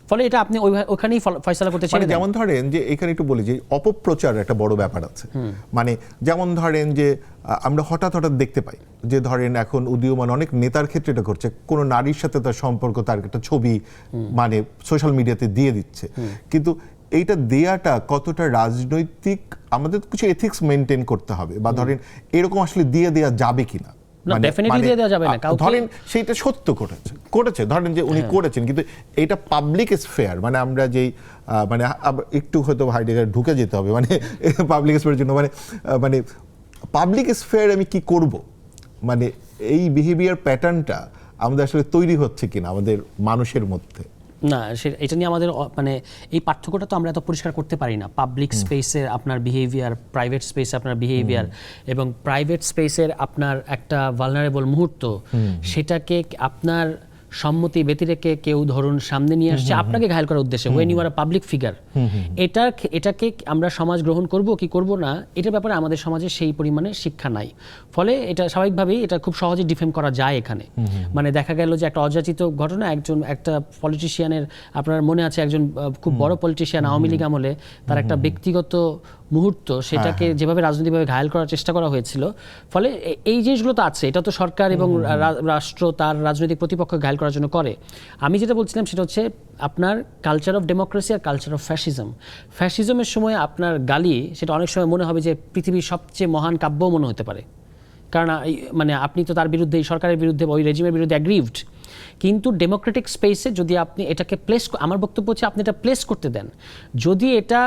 ফলে এটা আপনি ওখানেই ফয়সালা করতে চান। যেমন ধরেন যে এখানে একটু বলি যে অপপ্রচার একটা বড় ব্যাপার আছে। মানে যেমন ধরেন যে আমরা হঠাৎ দেখতে পাই যে ধরেন এখন উদীয়মান অনেক নেতার ক্ষেত্রে এটা করছে, কোনো নারীর সাথে তার সম্পর্ক, তার একটা ছবি মানে সোশ্যাল মিডিয়াতে দিয়ে দিচ্ছে। কিন্তু এইটা দেয়াটা কতটা রাজনৈতিক, আমাদের কিছু এথিক্স মেনটেন করতে হবে, বা ধরেন এরকম আসলে দিয়ে দেয়া যাবে কিনা। ধরেন সেইটা সত্য করেছে ধরেন যে উনি করেছেন, কিন্তু এটা পাবলিক স্ফেয়ার, মানে আমরা যেই মানে একটু হয়তো হাইডেগার ঢুকে যেতে হবে মানে পাবলিক স্ফেয়ারের জন্য, মানে পাবলিক স্ফেয়ার আমি কি করব, মানে এই বিহেভিয়ার প্যাটার্নটা আমাদের আসলে তৈরি হচ্ছে কিনা আমাদের মানুষের মধ্যে। না, এটা নিয়ে আমাদের মানে এই পার্থক্যটা তো আমরা এত পরিষ্কার করতে পারি না। পাবলিক স্পেসের আপনার বিহেভিয়ার, প্রাইভেট স্পেসে আপনার বিহেভিয়ার, এবং প্রাইভেট স্পেসের আপনার একটা ভালনারেবল মুহূর্ত, সেটাকে আপনার সম্মতি ব্যতিরেকে কেউ ধরুন সামনে নিয়ে আসছে আপনাকে ঘায়ল করার উদ্দেশ্যে, when you are a public figure, এটাকে আমরা সমাজ গ্রহণ করব কি করব না, এটার ব্যাপারে আমাদের সমাজে সেই পরিমাণে শিক্ষা নাই। ফলে এটা স্বাভাবিকভাবেই এটা খুব সহজে ডিফেম করা যায় এখানে। মানে দেখা গেল যে একটা অযাচিত ঘটনা, একটা পলিটিশিয়ানের, আপনার মনে আছে একজন খুব বড় পলিটিশিয়ান আওয়ামী লীগ আমলে তার একটা ব্যক্তিগত মুহূর্ত, সেটাকে যেভাবে রাজনৈতিকভাবে ঘায়ল করার চেষ্টা করা হয়েছিল। ফলে এই জিনিসগুলো তো আছে, এটা তো সরকার এবং রাষ্ট্র তার রাজনৈতিক প্রতিপক্ষ ঘায়ল করার জন্য করে। আমি যেটা বলছিলাম সেটা হচ্ছে আপনার কালচার অফ ডেমোক্রেসি আর কালচার অফ ফ্যাসিজমের সময় আপনার গালি, সেটা অনেক সময় মনে হবে যে পৃথিবীর সবচেয়ে মহান কাব্য মনে হতে পারে, কারণ মানে আপনি তো তার বিরুদ্ধে, সরকারের বিরুদ্ধে, ওই রেজিমের বিরুদ্ধে অ্যাগ্রিভড। কিন্তু ডেমোক্রেটিক স্পেসে যদি আপনি এটাকে আমার বক্তব্য হচ্ছে আপনি এটা প্লেস করতে দেন, যদি এটা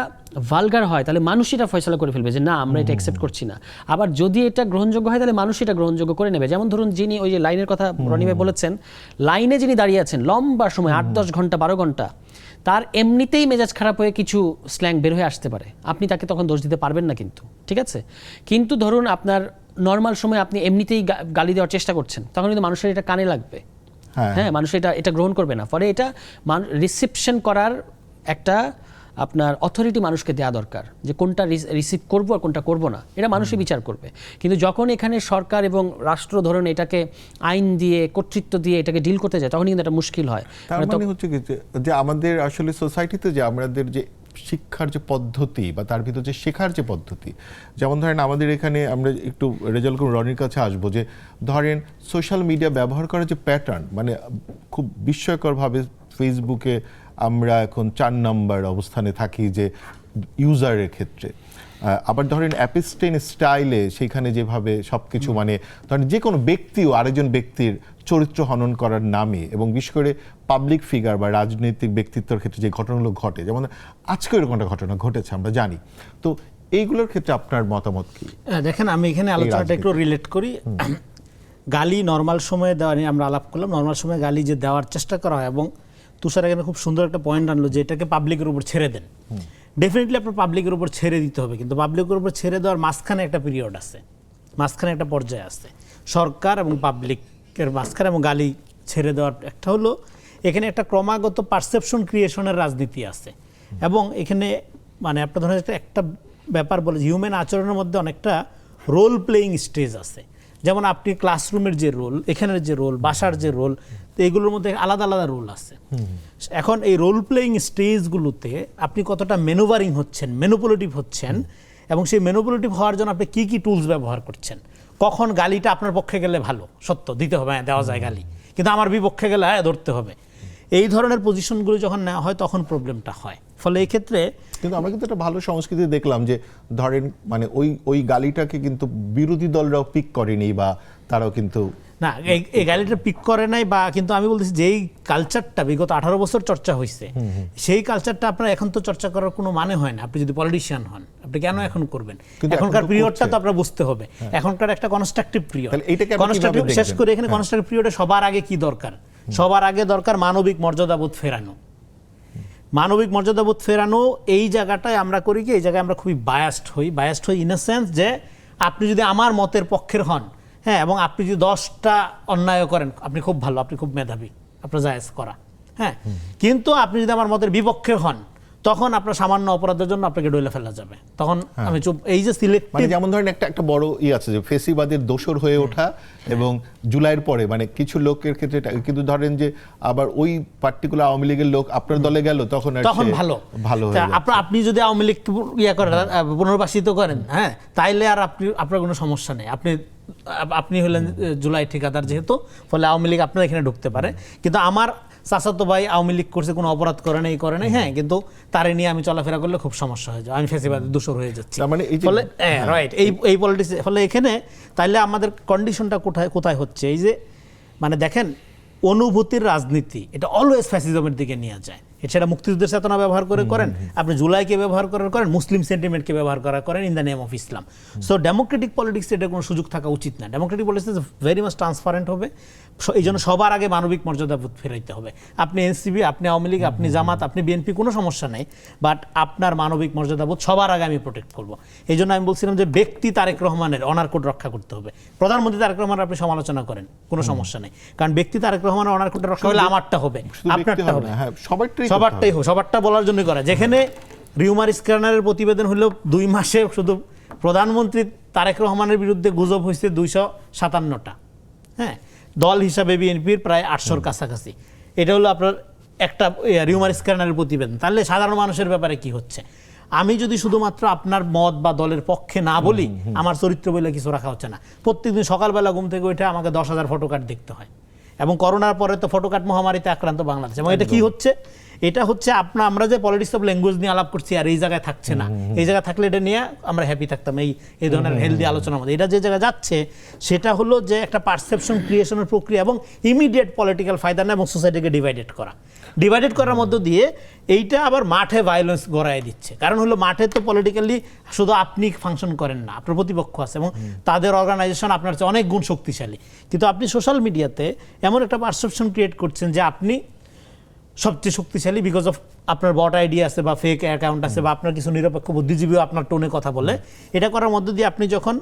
ভালগার হয় তাহলে মানুষ এটা ফয়সালা করে ফেলবে যে না আমরা এটা অ্যাকসেপ্ট করছি না। আবার যদি এটা গ্রহণযোগ্য হয় তাহলে মানুষ এটা গ্রহণযোগ্য করে নেবে। যেমন ধরুন যিনি ওই যে লাইনের কথা রনি ভাই বলেছেন, লাইনে যিনি দাঁড়িয়ে আছেন লম্বা সময় 8-10 ঘন্টা 12 ঘন্টা, তার এমনিতেই মেজাজ খারাপ হয়ে কিছু স্ল্যাং বের হয়ে আসতে পারে, আপনি তাকে তখন দোষ দিতে পারবেন না কিন্তু, ঠিক আছে? কিন্তু ধরুন আপনার নর্মাল সময় আপনি এমনিতেই গালি দেওয়ার চেষ্টা করছেন, তখন কিন্তু মানুষের এটা কানে লাগবে, হ্যাঁ, মানুষ এটা গ্রহণ করবে না। ফলে এটা রিসিপশন করার একটা আপনার অথরিটি মানুষকে দেওয়া দরকার, যে কোনটা রিসিভ করবো আর কোনটা করবো না, এটা মানুষই বিচার করবে। কিন্তু যখন এখানে সরকার এবং রাষ্ট্র ধরুন এটাকে আইন দিয়ে, কর্তৃত্ব দিয়ে এটাকে ডিল করতে যায়, তখন কিন্তু এটা মুশকিল হয়। তার মানে হচ্ছে কি যে আমাদের আসলে সোসাইটিতে যে আমাদের যে শিক্ষার যে পদ্ধতি বা তার ভিতর যে শেখার যে পদ্ধতি, যেমন ধরেন আমাদের এখানে আমরা একটু রেজাল্ট রনির কাছে আসবো, যে ধরেন সোশ্যাল মিডিয়া ব্যবহার করার যে প্যাটার্ন, মানে খুব বিস্ময়করভাবে ফেসবুকে আমরা এখন 4 নম্বর অবস্থানে থাকি যে ইউজারের ক্ষেত্রে। আবার ধরেন অ্যাপিস্টেন স্টাইলে সেখানে যেভাবে সব কিছু, মানে ধরেন যে কোনো ব্যক্তিও আরেকজন ব্যক্তির চরিত্র হনন করার নামে, এবং বিশেষ করে পাবলিক ফিগার বা রাজনৈতিক ব্যক্তিত্বের ক্ষেত্রে যে ঘটনাগুলো ঘটে, যেমন আজকে এরকম একটা ঘটনা ঘটেছে আমরা জানি। তো এইগুলোর ক্ষেত্রে আপনার মতামত কি? দেখেন, আমি এখানে আলোচনাটা একটু রিলেট করি। গালি নর্মাল সময়ে দেওয়া নিয়ে আমরা আলাপ করলাম। নর্মাল সময়ে গালি যে দেওয়ার চেষ্টা করা হয়, এবং তুষার এখানে খুব সুন্দর একটা পয়েন্ট আনলো যে এটাকে পাবলিকের উপর ছেড়ে দেন। ডেফিনেটলি আপনার পাবলিকের উপর ছেড়ে দিতে হবে, কিন্তু পাবলিকের উপর ছেড়ে দেওয়ার মাঝখানে একটা পিরিয়ড আছে, মাঝখানে একটা পর্যায়ে আছে সরকার এবং পাবলিকের মাঝখানে। এবং গালি ছেড়ে দেওয়ার একটা হলো এখানে একটা ক্রমাগত পারসেপশন ক্রিয়েশনের রাজনীতি আছে, এবং এখানে মানে আপনার ধরেন একটা ব্যাপার বলে হিউম্যান আচরণের মধ্যে অনেকটা রোল প্লেয়িং স্টেজ আছে। যেমন আপনি ক্লাসরুমের যে রোল, এখানের যে রোল, বাসার যে রোল, তো এগুলোর মধ্যে আলাদা আলাদা রোল আছে। এখন এই রোল প্লেয়িং স্টেজগুলোতে আপনি কতটা ম্যানুভারিং হচ্ছেন, ম্যানুপুলেটিভ হচ্ছেন, এবং সেই ম্যানুপুলেটিভ হওয়ার জন্য আপনি কী কী টুলস ব্যবহার করছেন। কখন গালিটা আপনার পক্ষে গেলে ভালো, সত্য দিতে হবে, হ্যাঁ দেওয়া যায় গালি, কিন্তু আমার বিপক্ষে গেলে হ্যাঁ ধরতে হবে। এই ধরনের পজিশনগুলো যখন নেওয়া হয় তখন প্রবলেমটা হয়। ফলে এই ক্ষেত্রে কিন্তু আমরা কিন্তু একটা ভালো সংস্কৃতি দেখলাম যে ধরেন মানে ওই গালিটাকে কিন্তু বিরোধী দলরাও পিক করেনি, বা তারাও কিন্তু না এই গাইডলাইনটা পিক করে নাই, বা কিন্তু আমি বলতেছি যে এই কালচারটা বিগত 18 বছর চর্চা হয়েছে, সেই কালচারটা আপনার এখন তো চর্চা করার কোনো মানে হয় না। আপনি যদি পলিটিশিয়ান হন, আপনি কেন এখন করবেন? কিন্তু এখনকার এখন তো পিরিয়ডটা করছে। তো আপনার বুঝতে হবে, এখনকার একটা কনস্ট্রাকটিভ পিরিয়ড। তাহলে এটাকে আপনি কনস্ট্রাকটিভ কিভাবে শেষ দেখবেন? করে এখানে কনস্ট্রাকটিভ পিরিয়ডে সবার আগে কি দরকার? সবার আগে দরকার মানবিক মর্যাদাবোধ ফেরানো। মানবিক মর্যাদাবোধ ফেরানো এই জায়গাটায় আমরা করি কি, এই জায়গায় আমরা খুবই বায়াসড হই ইন আ সেন্স যে আপনি যদি আমার মতের পক্ষের হন, হ্যাঁ, এবং আপনি যদি 10টা অন্যায় করেন, আপনি খুব ভালো, আপনি খুব মেধাবী, আপনার জায়েজ করা, হ্যাঁ, কিন্তু আপনি যদি আমার মতের বিপক্ষে হন, তখন আপনার সামান্য অপরাধের জন্য আপনাকে ডইলে ফেলা যাবে, তখন আমি চুপ। এই যে মানে সিলেক্টিভ, যেমন ধরেন একটা বড় আছে যে ফেসিবাদের দোসর হয়ে ওঠা এবং জুলাইয়ের পরে মানে কিছু লোকের ক্ষেত্রে কিন্তু ধরেন যে আবার ওই পার্টিকুলার আওয়ামী লীগের লোক আপনার দলে গেল, তখন আর তখন সে ভালো হয়ে তা যাচ্ছে। আপনি যদি আওয়ামী লীগ করেন, পুনর্বাসিত করেন, হ্যাঁ, তাইলে আর আপনার কোনো সমস্যা নেই। আপনি হলেন জুলাই ঠিকাদার যেহেতু, ফলে আওয়ামী লীগ আপনার এখানে ঢুকতে পারে। কিন্তু আমার চাচাতো ভাই আওয়ামী লীগ করছে, কোনো অপরাধ করে নাই, হ্যাঁ, কিন্তু তারে নিয়ে আমি চলাফেরা করলে খুব সমস্যা হয়ে যায়, আমি ফেসিবাদের দূষর হয়ে যাচ্ছি। তার মানে এই যে- ফলে রাইট, এই পলিটিক্স, ফলে এখানে তাইলে আমাদের কন্ডিশনটা কোথায় হচ্ছে, এই যে মানে দেখেন, অনুভূতির রাজনীতি এটা অলওয়েজ ফ্যাসিজমের দিকে নিয়ে যায়। সেটা মুক্তিযুদ্ধের চেতনা ব্যবহার করে করেন, আপনি জুলাইকে ব্যবহার করেন, মুসলিম সেন্টিমেন্টকে ব্যবহার করেন in the name of Islam. So Democratic politics এটা কোনো সুযোগ থাকা উচিত না। Democratic politics very much transparent হবে, এই জন্য সবার আগে মানবিক মর্যাদাবোধ ফেরাইতে হবে। আপনি এনসিপি, আপনি আওয়ামী লীগ, আপনি জামাত, আপনি বিএনপি, কোনো সমস্যা নেই, বাট আপনার মানবিক মর্যাদাবোধ সবার আগে আমি প্রোটেক্ট করবো। এই জন্য আমি বলছিলাম যে ব্যক্তি তারেক রহমানের অনার কোড রক্ষা করতে হবে। প্রধানমন্ত্রী তারেক রহমানের আপনি সমালোচনা করেন, কোনো সমস্যা নেই, কারণ ব্যক্তি তারেক রহমানের অনার কোডটা রক্ষা হলে আমারটা হবে, শুধু ব্যক্তি আপনারটা হবে হবে, না, হ্যাঁ, সবারটাই সবারটা বলার জন্য করা। যেখানে রিউমার স্ক্যানারের প্রতিবেদন হলো 2 মাসে শুধু প্রধানমন্ত্রী তারেক রহমানের বিরুদ্ধে গুজব হয়েছে 257টা, হ্যাঁ, দল হিসাবে বিএনপির প্রায় 800-র কাছাকাছি। এটা হলো আপনার একটা রিউমার স্ক্যানারের প্রতিবেদন। তাহলে সাধারণ মানুষের ব্যাপারে কি হচ্ছে? আমি যদি শুধুমাত্র আপনার মত বা দলের পক্ষে না বলি, আমার চরিত্র বলে কিছু রাখা হচ্ছে না। প্রত্যেকদিন সকালবেলা ঘুম থেকে উঠে আমাকে 10,000 ফটোকার্ড দেখতে হয়, এবং করোনার পরে তো ফটোকার্ড মহামারীতে আক্রান্ত বাংলাদেশ। এবং এটা কি হচ্ছে? এটা হচ্ছে আমরা যে পলিটিক্স অফ ল্যাঙ্গুয়েজ নিয়ে আলাপ করছি, আর এই জায়গায় থাকছে না। এই জায়গায় থাকলে এটা নিয়ে আমরা হ্যাপি থাকতাম, এই ধরনের হেলদি আলোচনার মধ্যে। এটা যে জায়গায় যাচ্ছে সেটা হলো যে একটা পারসেপশন ক্রিয়েশনের প্রক্রিয়া, এবং ইমিডিয়েট পলিটিক্যাল ফায়দা না, এবং সোসাইটিকে ডিভাইডেড করার মধ্য দিয়ে এইটা আবার মাঠে ভায়োলেন্স গড়ায় দিচ্ছে। কারণ হলো মাঠে তো পলিটিক্যালি শুধু আপনি ফাংশন করেন না, আপনার প্রতিপক্ষ আছে, এবং তাদের অর্গানাইজেশন আপনার চেয়ে অনেক গুণ শক্তিশালী। কিন্তু আপনি সোশ্যাল মিডিয়াতে এমন একটা পারসেপশন ক্রিয়েট করছেন যে আপনি সবচেয়ে শক্তিশালী, বিকজ অফ আপনার বট আইডি আছে বা ফেক অ্যাকাউন্ট আছে, বা আপনার কিছু নিরপেক্ষ বুদ্ধিজীবীও আপনার টোনে কথা বলে। এটা করার মধ্য দিয়ে আপনি যখন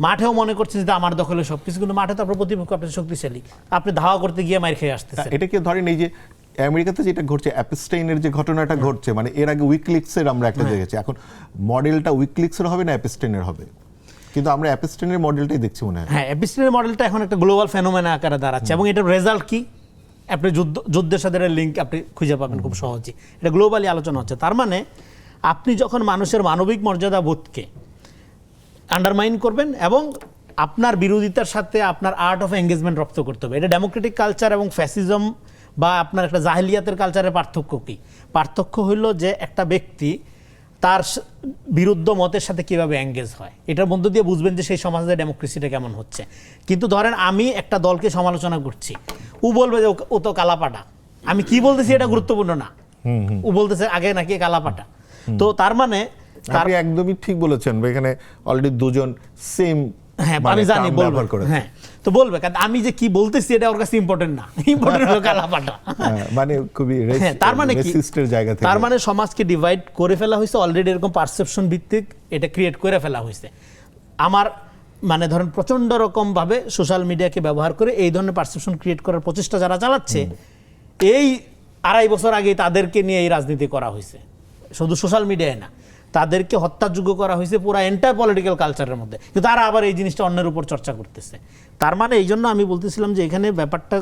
মাঠেও মনে করছেন যে আমার দখলে সবকিছু, কিন্তু মাঠে তো আপনার প্রতিপক্ষ আপনার শক্তিশালী, আপনি ধাওয়া করতে গিয়ে মার খেয়ে আসতেছেন। এটা কি ধরেন এই যে আমেরিকাতে যেটা ঘটছে, অ্যাপস্টেইনের যে ঘটনাটা ঘটছে, মানে এর আগে উইকিলিক্সের আমরা একটা দেখেছি, এখন মডেলটা উইকিলিক্সের হবে না অ্যাপস্টেইনের হবে, কিন্তু আমরা অ্যাপস্টেইনের মডেলটাই দেখছি মনে হয়। হ্যাঁ, অ্যাপস্টেইনের মডেলটা এখন একটা গ্লোবাল ফেনোমেনা আকারে দাঁড়াচ্ছে, এবং এটার রেজাল্ট কি? আপনি যুদ্ধের সাথে লিঙ্ক আপনি খুঁজে পাবেন খুব সহজেই। এটা গ্লোবালি আলোচনা হচ্ছে। তার মানে আপনি যখন মানুষের মানবিক মর্যাদা বোধকে আন্ডারমাইন করবেন, এবং আপনার বিরোধিতার সাথে আপনার আর্ট অফ এঙ্গেজমেন্ট রপ্ত করতে হবে। এটা ডেমোক্রেটিক কালচার এবং ফ্যাসিজম বা আপনার একটা জাহিলিয়াতের কালচারের পার্থক্য কি? পার্থক্য হলো যে একটা ব্যক্তি তার বিরুদ্ধ মতের সাথে কিভাবে এঙ্গেজ হয়, এটার মধ্য দিয়ে বুঝবেন যে সেই সমাজে ডেমোক্রেসিটা কেমন হচ্ছে। কিন্তু ধরেন আমি একটা দলকে সমালোচনা করছি, ও বলবে যে ও তো কালাপাটা, আমি কি বলতেছি এটা গুরুত্বপূর্ণ না, ও বলতেছে আগে নাকি কালাপাটা। তো তার মানে আপনি একদমই ঠিক বলেছেন, এখানে অলরেডি দুজন সেম, হ্যাঁ, আমি জানি বলবো, হ্যাঁ, তো বলবে, কারণ আমি যে কি বলতেছি এটা ওর কাছে ইম্পর্টেন্ট না, ইম্পর্টেন্ট হলো কালাপাটা। মানে খুবই তার মানে কি? রেসিস্টের জায়গা থেকে, তার মানে সমাজকে ডিভাইড করে ফেলা হয়েছে অলরেডি, এরকম পারসেপশন ভিত্তিক এটা ক্রিয়েট করে ফেলা হয়েছে। আমার মানে ধরেন প্রচন্ড রকম ভাবে সোশ্যাল মিডিয়াকে ব্যবহার করে এই ধরনের পারসেপশন ক্রিয়েট করার প্রচেষ্টা যারা চালাচ্ছে, এই 2.5 বছর আগে তাদেরকে নিয়ে এই রাজনীতি করা হয়েছে, শুধু সোশ্যাল মিডিয়ায় না, তাদেরকে হত্যাযোগ্য করা হয়েছে পুরো এন্টায়ার পলিটিক্যাল কালচারের মধ্যে, কিন্তু তারা আবার এই জিনিসটা অন্যের উপর চর্চা করতেছে। তার মানে এই জন্য আমি বলতেছিলাম যে এখানে ব্যাপারটা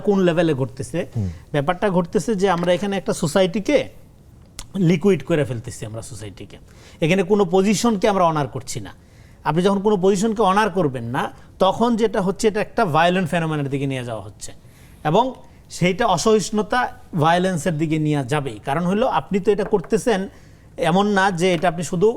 কোন লেভেলে ঘটতেছে। ব্যাপারটা ঘটতেছে যে আমরা এখানে একটা সোসাইটিকে লিকুইড করে ফেলতেছি, আমরা সোসাইটিকে, এখানে কোনো পজিশনকে আমরা অনার করছি না। আপনি যখন কোনো পজিশনকে অনার করবেন না, তখন যেটা হচ্ছে এটা একটা ভায়োলেন্ট ফেনোমেনার দিকে নিয়ে যাওয়া হচ্ছে, এবং সেইটা অসহিষ্ণুতা ভায়োলেন্সের দিকে নিয়ে যাবেই। কারণ হলো আপনি তো এটা করতেছেন, এমন না যে এটা আপনি শুধু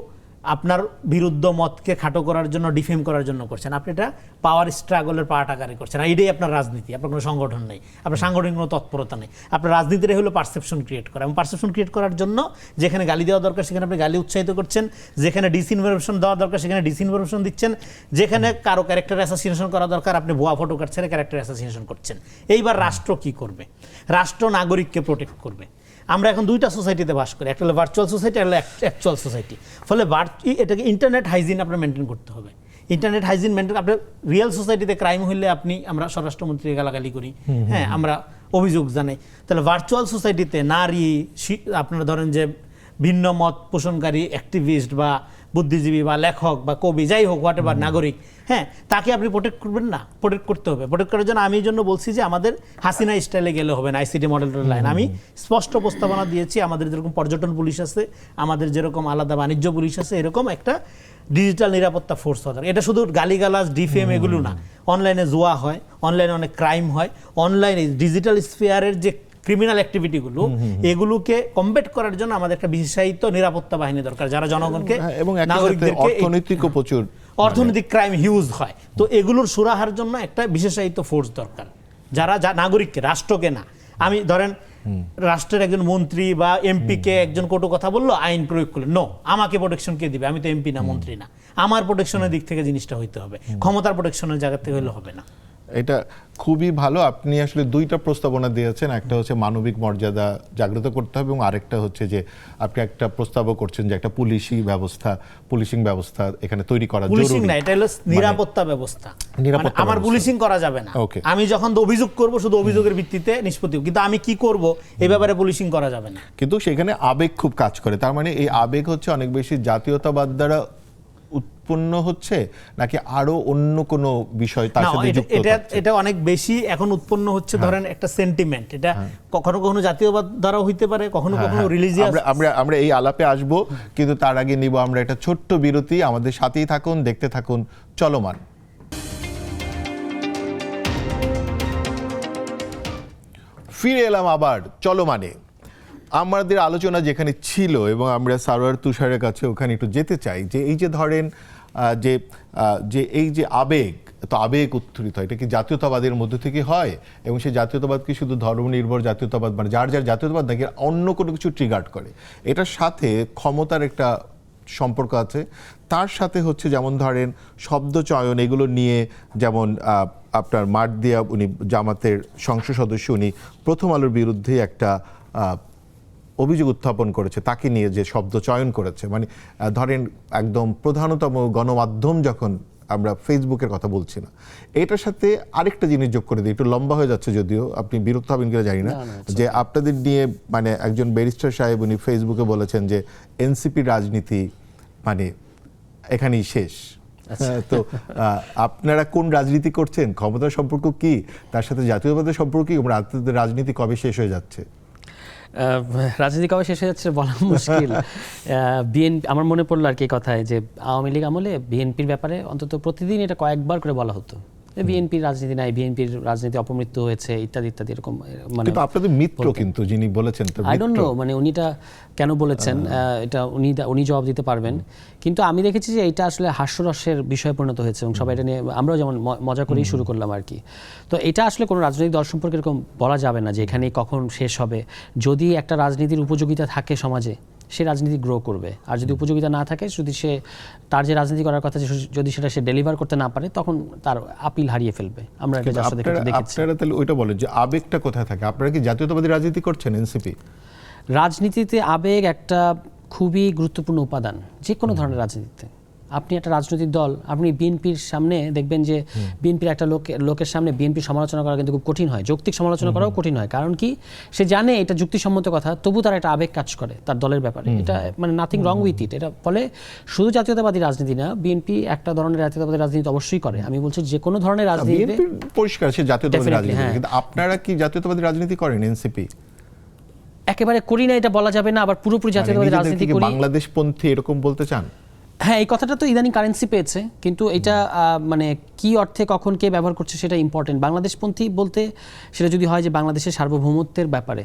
আপনার বিরুদ্ধ মতকে খাটো করার জন্য, ডিফেম করার জন্য করছেন। আপনি এটা পাওয়ার স্ট্রাগলের পার্ট আকারে করছেন। আর এটাই আপনার রাজনীতি। আপনার কোনো সংগঠন নেই, আপনার সাংগঠনিক কোনো তৎপরতা নেই। আপনার রাজনীতিটাই হলো পারসেপশন ক্রিয়েট করা, এবং পারসেপশন ক্রিয়েট করার জন্য যেখানে গালি দেওয়া দরকার সেখানে আপনি গালি উৎসাহিত করছেন, যেখানে ডিসইনফরমেশন দেওয়া দরকার সেখানে ডিসইনফরমেশন দিচ্ছেন, যেখানে কারো ক্যারেক্টার অ্যাসাসিনেশন করা দরকার আপনি ভুয়া ফটো কাটছেন, ক্যারেক্টার অ্যাসাসিনেশন করছেন। এইবার রাষ্ট্র কি করবে? রাষ্ট্র নাগরিককে প্রোটেক্ট করবে। আমরা এখন দুইটা সোসাইটিতে বাস করি, একটা হলো ভার্চুয়াল সোসাইটি, একটা হলো অ্যাকচুয়াল সোসাইটি। ফলে এটাকে ইন্টারনেট হাইজিন আপনার মেনটেন করতে হবে। ইন্টারনেট হাইজিন মেনটেন, আপনার রিয়েল সোসাইটিতে ক্রাইম হইলে আমরা স্বরাষ্ট্রমন্ত্রী গালাগালি করি, হ্যাঁ, আমরা অভিযোগ জানাই। তাহলে ভার্চুয়াল সোসাইটিতে নারী, আপনারা ধরেন যে ভিন্ন মত পোষণকারী অ্যাক্টিভিস্ট বা বুদ্ধিজীবী বা লেখক বা কবি, যাই হোক, হোয়াট এভার, নাগরিক, হ্যাঁ, তাকে আপনি প্রোটেক্ট করবেন না? প্রোটেক্ট করতে হবে। প্রোটেক্ট করার জন্য আমি এই জন্য বলছি যে আমাদের হাসিনা স্টাইলে গেলে হবে না, আইসিটি মডেলের লাইন। আমি স্পষ্ট প্রস্তাবনা দিয়েছি, আমাদের যেরকম পর্যটন পুলিশ আছে, আমাদের যেরকম আলাদা বাণিজ্য পুলিশ আছে, এরকম একটা ডিজিটাল নিরাপত্তা ফোর্স হওয়া দরকার। এটা শুধু গালিগালাজ, ডিফেম এগুলো না, অনলাইনে জুয়া হয়, অনলাইনে অনেক ক্রাইম হয়, অনলাইনে ডিজিটাল স্ফিয়ারের যে ক্রিমিনাল অ্যাক্টিভিটিগুলো, এগুলোকে কমব্যাট করার জন্য আমাদের একটা বিশেষায়িত নিরাপত্তা বাহিনী দরকার, যারা জনগণকে, এবং নাগরিকদেরকে, অর্থনৈতিকও প্রচুর অর্থনৈতিক ক্রাইম হিউজ হয়, তো এগুলোর সুরাহার জন্য একটা বিশেষায়িত ফোর্স দরকার, যারা নাগরিককে, রাষ্ট্রকে না। আমি ধরেন রাষ্ট্রের একজন মন্ত্রী বা এমপিকে একজন কটু কথা বললো, আইন প্রয়োগ করলো, নো, আমাকে প্রোটেকশন কে দিবে? আমি তো এমপি না, মন্ত্রী না। আমার প্রোটেকশনের দিক থেকে জিনিসটা হইতে হবে, ক্ষমতার প্রোটেকশনের জায়গা থেকে হলে হবে না। এটা খুবই ভালো। আপনি আসলে দুইটা প্রস্তাবনা দিয়েছেন, একটা হচ্ছে মানবিক মর্যাদা জাগ্রত করতে হবে, এবং আরেকটা হচ্ছে যে আপনি একটা প্রস্তাবও করছেন যে একটা পুলিশিং ব্যবস্থা এখানে তৈরি করা জরুরি। পুলিশিং না, এটা হলো নিরাপত্তা ব্যবস্থা। আমার পুলিশিং করা যাবে না। আমি যখন অভিযোগ করব শুধু অভিযোগের ভিত্তিতে নিষ্পত্তি, কিন্তু আমি কি করব এই ব্যাপারে পুলিশিং করা যাবে না। কিন্তু সেখানে আবেগ খুব কাজ করে। তার মানে এই আবেগ হচ্ছে অনেক বেশি জাতীয়তাবাদ দ্বারা উৎপন্ন হচ্ছে, নাকি আরো অন্য কোনো বিষয় তার সাথে যুক্ত হচ্ছে? এটা অনেক বেশি এখন উৎপন্ন হচ্ছে। ধরেন একটা সেন্টিমেন্ট, এটা কখনো কখনো জাতীয়বাদ দ্বারা হইতে পারে, কখনো কখনো রিলিজিয়াস। আমরা এই আলাপে আসব, কিন্তু তার আগে নিব আমরা একটা ছোট্ট বিরতি। আমাদের সাথেই থাকুন, দেখতে থাকুন চলমান। ফিরে এলাম আবার চলমানে। আমাদের আলোচনা যেখানে ছিল, এবং আমরা সারোয়ার তুষারের কাছে ওখানে একটু যেতে চাই, যে এই যে ধরেন যে এই যে আবেগ, তো আবেগ উত্থিত হয়, এটা কি জাতীয়তাবাদের মধ্যে থেকে হয়? এবং সেই জাতীয়তাবাদ কি শুধু ধর্মনির্ভর জাতীয়তাবাদ, মানে যার জাতীয়তাবাদ নাকি অন্য কোনো কিছু ট্রিগার করে? এটার সাথে ক্ষমতার একটা সম্পর্ক আছে। তার সাথে হচ্ছে যেমন ধরেন শব্দ চয়ন, এগুলো নিয়ে যেমন আপনার মার্দিয়া, উনি জামাতের সংসদ সদস্য, উনি প্রথম আলোর বিরুদ্ধে একটা অভিযোগ উত্থাপন করেছে, তাকে নিয়ে যে শব্দ চয়ন করেছে, মানে ধরেন একদম প্রধানতম গণমাধ্যম, যখন আমরা ফেসবুকের কথা বলছি না। এটার সাথে আরেকটা জিনিস যোগ করে দিই, একটু লম্বা হয়ে যাচ্ছে যদিও, আপনি বিরক্ত হবেন কিনা জানি না, যে আপনাদের নিয়ে মানে একজন ব্যারিস্টার সাহেব উনি ফেসবুকে বলেছেন যে এনসিপির রাজনীতি মানে এখানেই শেষ। তো আপনারা কোন রাজনীতি করছেন? ক্ষমতার সম্পর্ক কি? তার সাথে জাতীয়তাবাদের সম্পর্ক কি? রাজনীতি কবে শেষ হয়ে যাচ্ছে? রাজনীতি কবে শেষ হয়ে যাচ্ছে বলা মুশকিল। বিএনপি, আমার মনে পড়লো আর কি কথায়, যে আওয়ামী লীগ আমলে বিএনপির ব্যাপারে অন্তত প্রতিদিন এটা কয়েকবার করে বলা হতো, বিএনপির রাজনীতি নাই, বিএনপির রাজনীতি অপমৃত্যু হয়েছে, ইত্যাদি ইত্যাদি, এরকম। মানে আপনাদের মিত্র কিন্তু যিনি বলেছেন, আই ডোন্ট নো মানে উনিটা কেন বলেছেন, এটা উনি জবাব দিতে পারবেন। কিন্তু আমি দেখেছি যে এটা আসলে হাস্যরসের বিষয় পরিণত হয়েছে, এবং সবাই এটা নিয়ে, আমরাও যেমন মজা করেই শুরু করলাম আর কি। তো এটা আসলে কোনো রাজনৈতিক দল সম্পর্কে এরকম বলা যাবে না যে এখানে কখন শেষ হবে। যদি একটা রাজনীতির উপযোগিতা থাকে সমাজে, সে রাজনীতি গ্রো করবে, আর যদি উপযোগিতা না থাকে, যদি সে তার যে রাজনীতি করার কথা যদি সেটা সে ডেলিভার করতে না পারে, তখন তার আপিল হারিয়ে ফেলবে। আমরা এটা জাস্ট দেখেছি। আপনারা তাহলে ওইটা বলেন যে আবেগটা কোথায় থাকে? আপনারা কি জাতীয়তাবাদী রাজনীতি করছেন? এনসিপি রাজনীতিতে আবেগ একটা খুবই গুরুত্বপূর্ণ উপাদান, যে কোনো ধরনের রাজনীতিতে। আপনি একটা রাজনৈতিক দল, আপনি বিএনপির সামনে দেখবেন যে বিএনপির একটা লোকের সামনে বিএনপির সমালোচনা করা কিন্তু খুব কঠিন হয়, যৌক্তিক সমালোচনা করাও কঠিন হয়। কারণ কি, সে জানে এটা যুক্তিসম্মত কথা, তবু তার একটা আবেগ কাজ করে তার দলের ব্যাপারে। এটা মানে নাথিং রং উইথ ইট। এটা ফলে শুধু জাতীয়তাবাদী রাজনীতি না, বিএনপি একটা ধরনের জাতীয়তাবাদী রাজনীতি অবশ্যই করে। আমি বলছি যে কোনো ধরনের রাজনীতি পরিষ্কার সে জাতীয়তাবাদী রাজনীতি, কিন্তু আপনারা কি জাতীয়তাবাদী রাজনীতি করেন? এনসিপি একেবারে করি না এটা বলা যাবে না, আবার পুরোপুরি জাতীয়তাবাদী রাজনীতি করি। বাংলাদেশপন্থী এরকম বলতে চান? হ্যাঁ, এই কথাটা তো ইদানিং কারেন্সি পেয়েছে, কিন্তু এটা মানে কি অর্থে কখন কে ব্যবহার করছে সেটা ইম্পর্টেন্ট। বাংলাদেশপন্থী বলতে সেটা যদি হয় যে বাংলাদেশের সার্বভৌমত্বের ব্যাপারে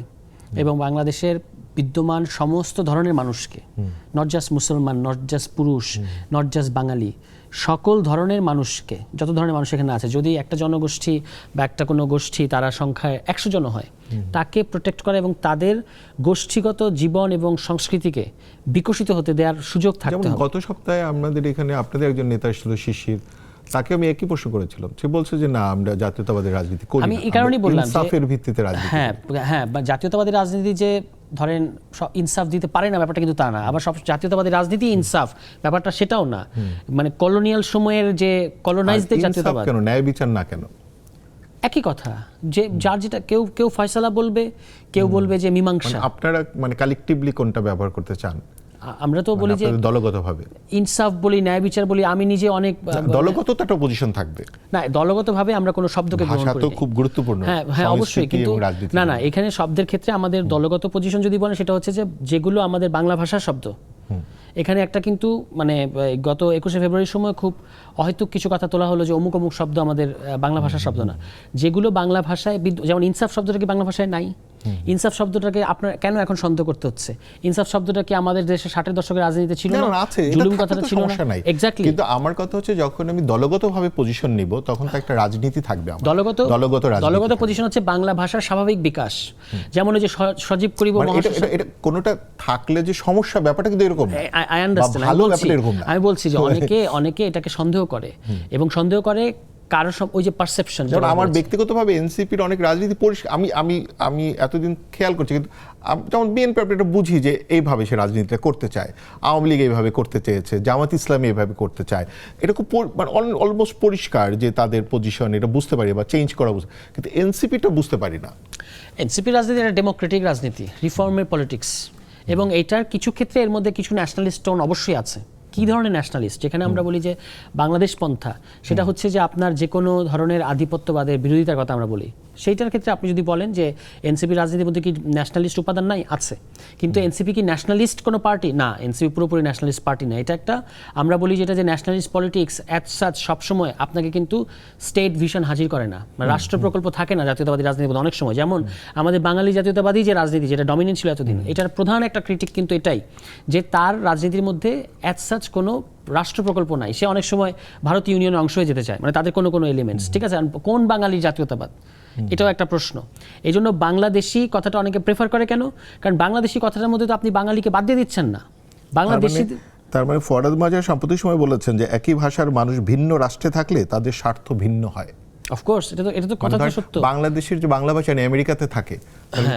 এবং বাংলাদেশের বিদ্যমান সমস্ত ধরনের মানুষকে, নট জাস্ট মুসলমান, নট জাস্ট পুরুষ, নট জাস্ট বাঙালি, সকল ধরনের মানুষকে, যত ধরনের মানুষ এখানে আছে, যদি একটা জনগোষ্ঠী বা একটা কোনো গোষ্ঠী তারা সংখ্যায় 100 জন হয়, তাকে প্রোটেক্ট করা এবং তাদের গোষ্ঠীগত জীবন এবং সংস্কৃতিকে বিকশিত হতে দেওয়ার সুযোগ থাকতে যেমন হবে। গত সপ্তাহে আমাদের এখানে আপনাদের একজন নেতা ছিল শিশির, তাকে আমি একই প্রশ্ন করেছিলাম, সে বলছে যে না, আমরা জাতীয়তাবাদী রাজনীতি করি আমি না, এই কারণেই আমরা বললাম যে ইনসাফের ভিত্তিতে রাজনীতি হ্যাঁ করি। হ্যাঁ, বা জাতীয়তাবাদী রাজনীতি যে ধরেন ইনসাফ দিতে পারে না ব্যাপারটা কিন্তু তা না, আবার সব জাতীয়তাবাদী রাজনীতি ইনসাফ ব্যাপারটা সেটাও না। মানে কলোনিয়াল সময়ের যে কলোনাইজদের আর ইনসাফ জাতীয়তাবাদ, কেন, ন্যায় বিচার না কেন? একই কথা, যে যার যেটা, কেউ কেউ ফয়সালা বলবে, কেউ বলবে যে মীমাংসা। আপনারা মানে কালেকটিভলি কোনটা ব্যবহার করতে চান? আমরা তো বলি যে দলগতভাবে ইনসাফ বলি, ন্যায় বিচার বলি। আমি নিজে অনেক দলগত তো একটা পজিশন থাকবে না, দলগতভাবে আমরা কোনো শব্দকে গ্রহণ ভাষা করি তো না। খুব গুরুত্বপূর্ণ হ্যাঁ হ্যাঁ, অবশ্যই, সংস্কৃতি কিন্তু এবং রাজনীতি। না, এখানে শব্দের ক্ষেত্রে আমাদের দলগত পজিশন যদি বলেন, সেটা হচ্ছে যে যেগুলো আমাদের বাংলা ভাষার শব্দ, এখানে একটা কিন্তু মানে গত 21শে ফেব্রুয়ারির সময় খুব অহেতুক কিছু কথা তোলা হলো যে অমুক অমুক শব্দ আমাদের বাংলা ভাষার শব্দ না, যেগুলো বাংলা ভাষায় যেমন ইনসাফ শব্দটা কি বাংলা ভাষায় নাই? ইনসাফ শব্দটাকে আপনার কেন এখন সন্দেহ করতে হচ্ছে? ইনসাফ শব্দটা কি আমাদের দেশে 60-এর দশকের রাজনীতিতে ছিল না? আছে, জুলুম কথাটা ছিল না? এক্স্যাক্টলি। কিন্তু আমার কথা হচ্ছে যখন আমি দলগতভাবে পজিশন নিব, তখন তো একটা রাজনীতি থাকবে আমার। দলগত পজিশন হচ্ছে বাংলা ভাষার স্বাভাবিক বিকাশ। যেমন ওই যে সজীব করিব এটা কোনোটা থাকলে যে সমস্যা, ব্যাপারটা কিন্তু এরকম না। আই আন্ডারস্ট্যান্ড, আমি বলছি যে অনেকে এটাকে সন্দেহ করে, এবং সন্দেহ করে কারো সব ওই যে পারসেপশন। যেমন আমার ব্যক্তিগতভাবে এনসিপির অনেক রাজনীতি আমি এতদিন খেয়াল করছি, কিন্তু যেমন বিএনপি এটা বুঝি যে এইভাবে সে রাজনীতিটা করতে চায়, আওয়ামী লীগ এইভাবে করতে চেয়েছে, জামাত ইসলামী এইভাবে করতে চায়, এটা খুব মানে অলমোস্ট পরিষ্কার যে তাদের পজিশন, এটা বুঝতে পারি বা চেঞ্জ করা বুঝতে, কিন্তু এনসিপিটা বুঝতে পারি না। এনসিপি রাজনীতি একটা ডেমোক্রেটিক রাজনীতি, রিফর্মের পলিটিক্স, এবং এইটার কিছু ক্ষেত্রে এর মধ্যে কিছু ন্যাশনালিস্ট টোন অবশ্যই আছে। কী ধরনের ন্যাশনালিস্ট? যেখানে আমরা বলি যে বাংলাদেশ পন্থা, সেটা হচ্ছে যে আপনার যে কোনো ধরনের আধিপত্যবাদের বিরোধিতার কথা আমরা বলি। সেইটার ক্ষেত্রে আপনি যদি বলেন যে এনসিপি রাজনীতির মধ্যে কি ন্যাশনালিস্ট উপাদান নাই? আছে। কিন্তু এনসিপি কি ন্যাশনালিস্ট কোনো পার্টি? না, এনসিপি পুরোপুরি ন্যাশনালিস্ট পার্টি না। এটা একটা, আমরা বলি যেটা যে ন্যাশনালিস্ট পলিটিক্স অ্যাজ সাচ সবসময় আপনাকে কিন্তু স্টেট ভিশন হাজির করে না, রাষ্ট্র প্রকল্প থাকে না জাতীয়তাবাদী রাজনীতির মধ্যে অনেক সময়। যেমন আমাদের বাঙালি জাতীয়তাবাদী যে রাজনীতি, যেটা ডমিনেন্ট ছিল এতদিন, এটার প্রধান একটা ক্রিটিক কিন্তু এটাই যে তার রাজনীতির মধ্যে অ্যাজ সাচ কোনো রাষ্ট্র প্রকল্প নাই। সে অনেক সময় ভারতীয় ইউনিয়নের অংশ হয়ে যেতে চায়, মানে তাদের কোনো এলিমেন্টস, ঠিক আছে। কোন বাঙালি জাতীয়তাবাদ? এটাও একটা প্রশ্ন। এই জন্য বাংলাদেশি কথাটা অনেকে প্রেফার করে কেন? কারণ বাংলাদেশি কথাটার মধ্যে তো আপনি বাঙালিকে বাদ দিয়ে দিচ্ছেন না। বাংলাদেশি তার মানে ফরহাদ মাজার সাম্প্রতিক সময় বলেছেন যে একই ভাষার মানুষ ভিন্ন রাষ্ট্রে থাকলে তাদের স্বার্থ ভিন্ন হয়। অফকোর্স, এটা তো কথা সত্য। বাংলাদেশের যে বাংলা ভাষা আমেরিকাতে থাকে,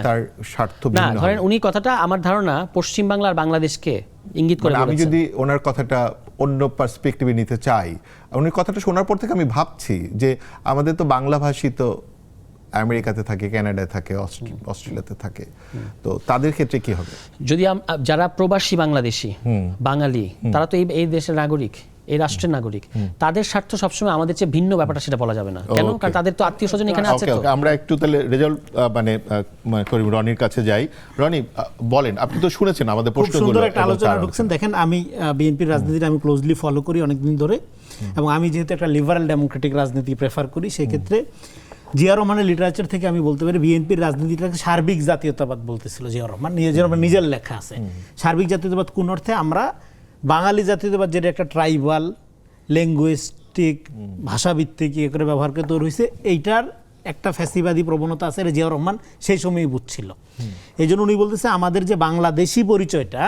তার স্বার্থ ভিন্ন হয়। ধরেন উনি কথাটা, আমার ধারণা, পশ্চিম বাংলা আর বাংলাদেশকে ইঙ্গিত করে বলেছেন। আমি যদি ওনার কথাটা অন্য পার্সপেক্টিভে নিতে চাই, উনার কথাটা শোনার পর থেকে আমি ভাবছি যে আমাদের তো বাংলা ভাষী তো আমেরিকাতে থাকে, কানাডায় থাকে, অস্ট্রেলিয়াতে থাকে, তো তাদের ক্ষেত্রে কি হবে? যদি যারা প্রবাসী বাংলাদেশি বাঙালি, তারা তো এই দেশের নাগরিক, এই রাষ্ট্রের নাগরিক, তাদের স্বার্থ সবসময় আমাদের চেয়ে ভিন্ন, ব্যাপারটা সেটা বলা যাবে না। কেন? কারণ তাদের তো আত্মীয় স্বজন এখানে আছে। তো আমরা একটু তাহলে রেজাল্ট মানে করিম রনির কাছে যাই। রনি, বলেন, আপনি তো শুনেছেন আমাদের প্রশ্নগুলো, সুন্দর একটা আলোচনা ঢুকছেন। দেখেন, আমি বিএনপির রাজনীতিটা আমি ক্লোজলি ফলো করি অনেকদিন ধরে, এবং আমি যেহেতু একটা লিবারাল ডেমোক্রেটিক রাজনীতি প্রেফার করি, সেই ক্ষেত্রে জিয়া রহমানের লিটারেচার থেকে আমি বলতে পারি বিএনপির রাজনীতিটাকে সার্বিক জাতীয়তাবাদ বলতেছিল জিয়া রহমান, নিজের লেখা আছে। সার্বিক জাতীয়তাবাদ কোন অর্থে? আমরা বাঙালি জাতীয়তাবাদ যেটা একটা ট্রাইবাল, ল্যাঙ্গুয়েস্টিক, ভাষাভিত্তিক ইয়ে করে ব্যবহার করে তৈরি হয়েছে, এইটার একটা ফ্যাসিবাদী প্রবণতা আছে, জিয়া রহমান সেই সময়ই বুঝছিল। এই জন্য উনি বলতেছে আমাদের যে বাংলাদেশি পরিচয়টা,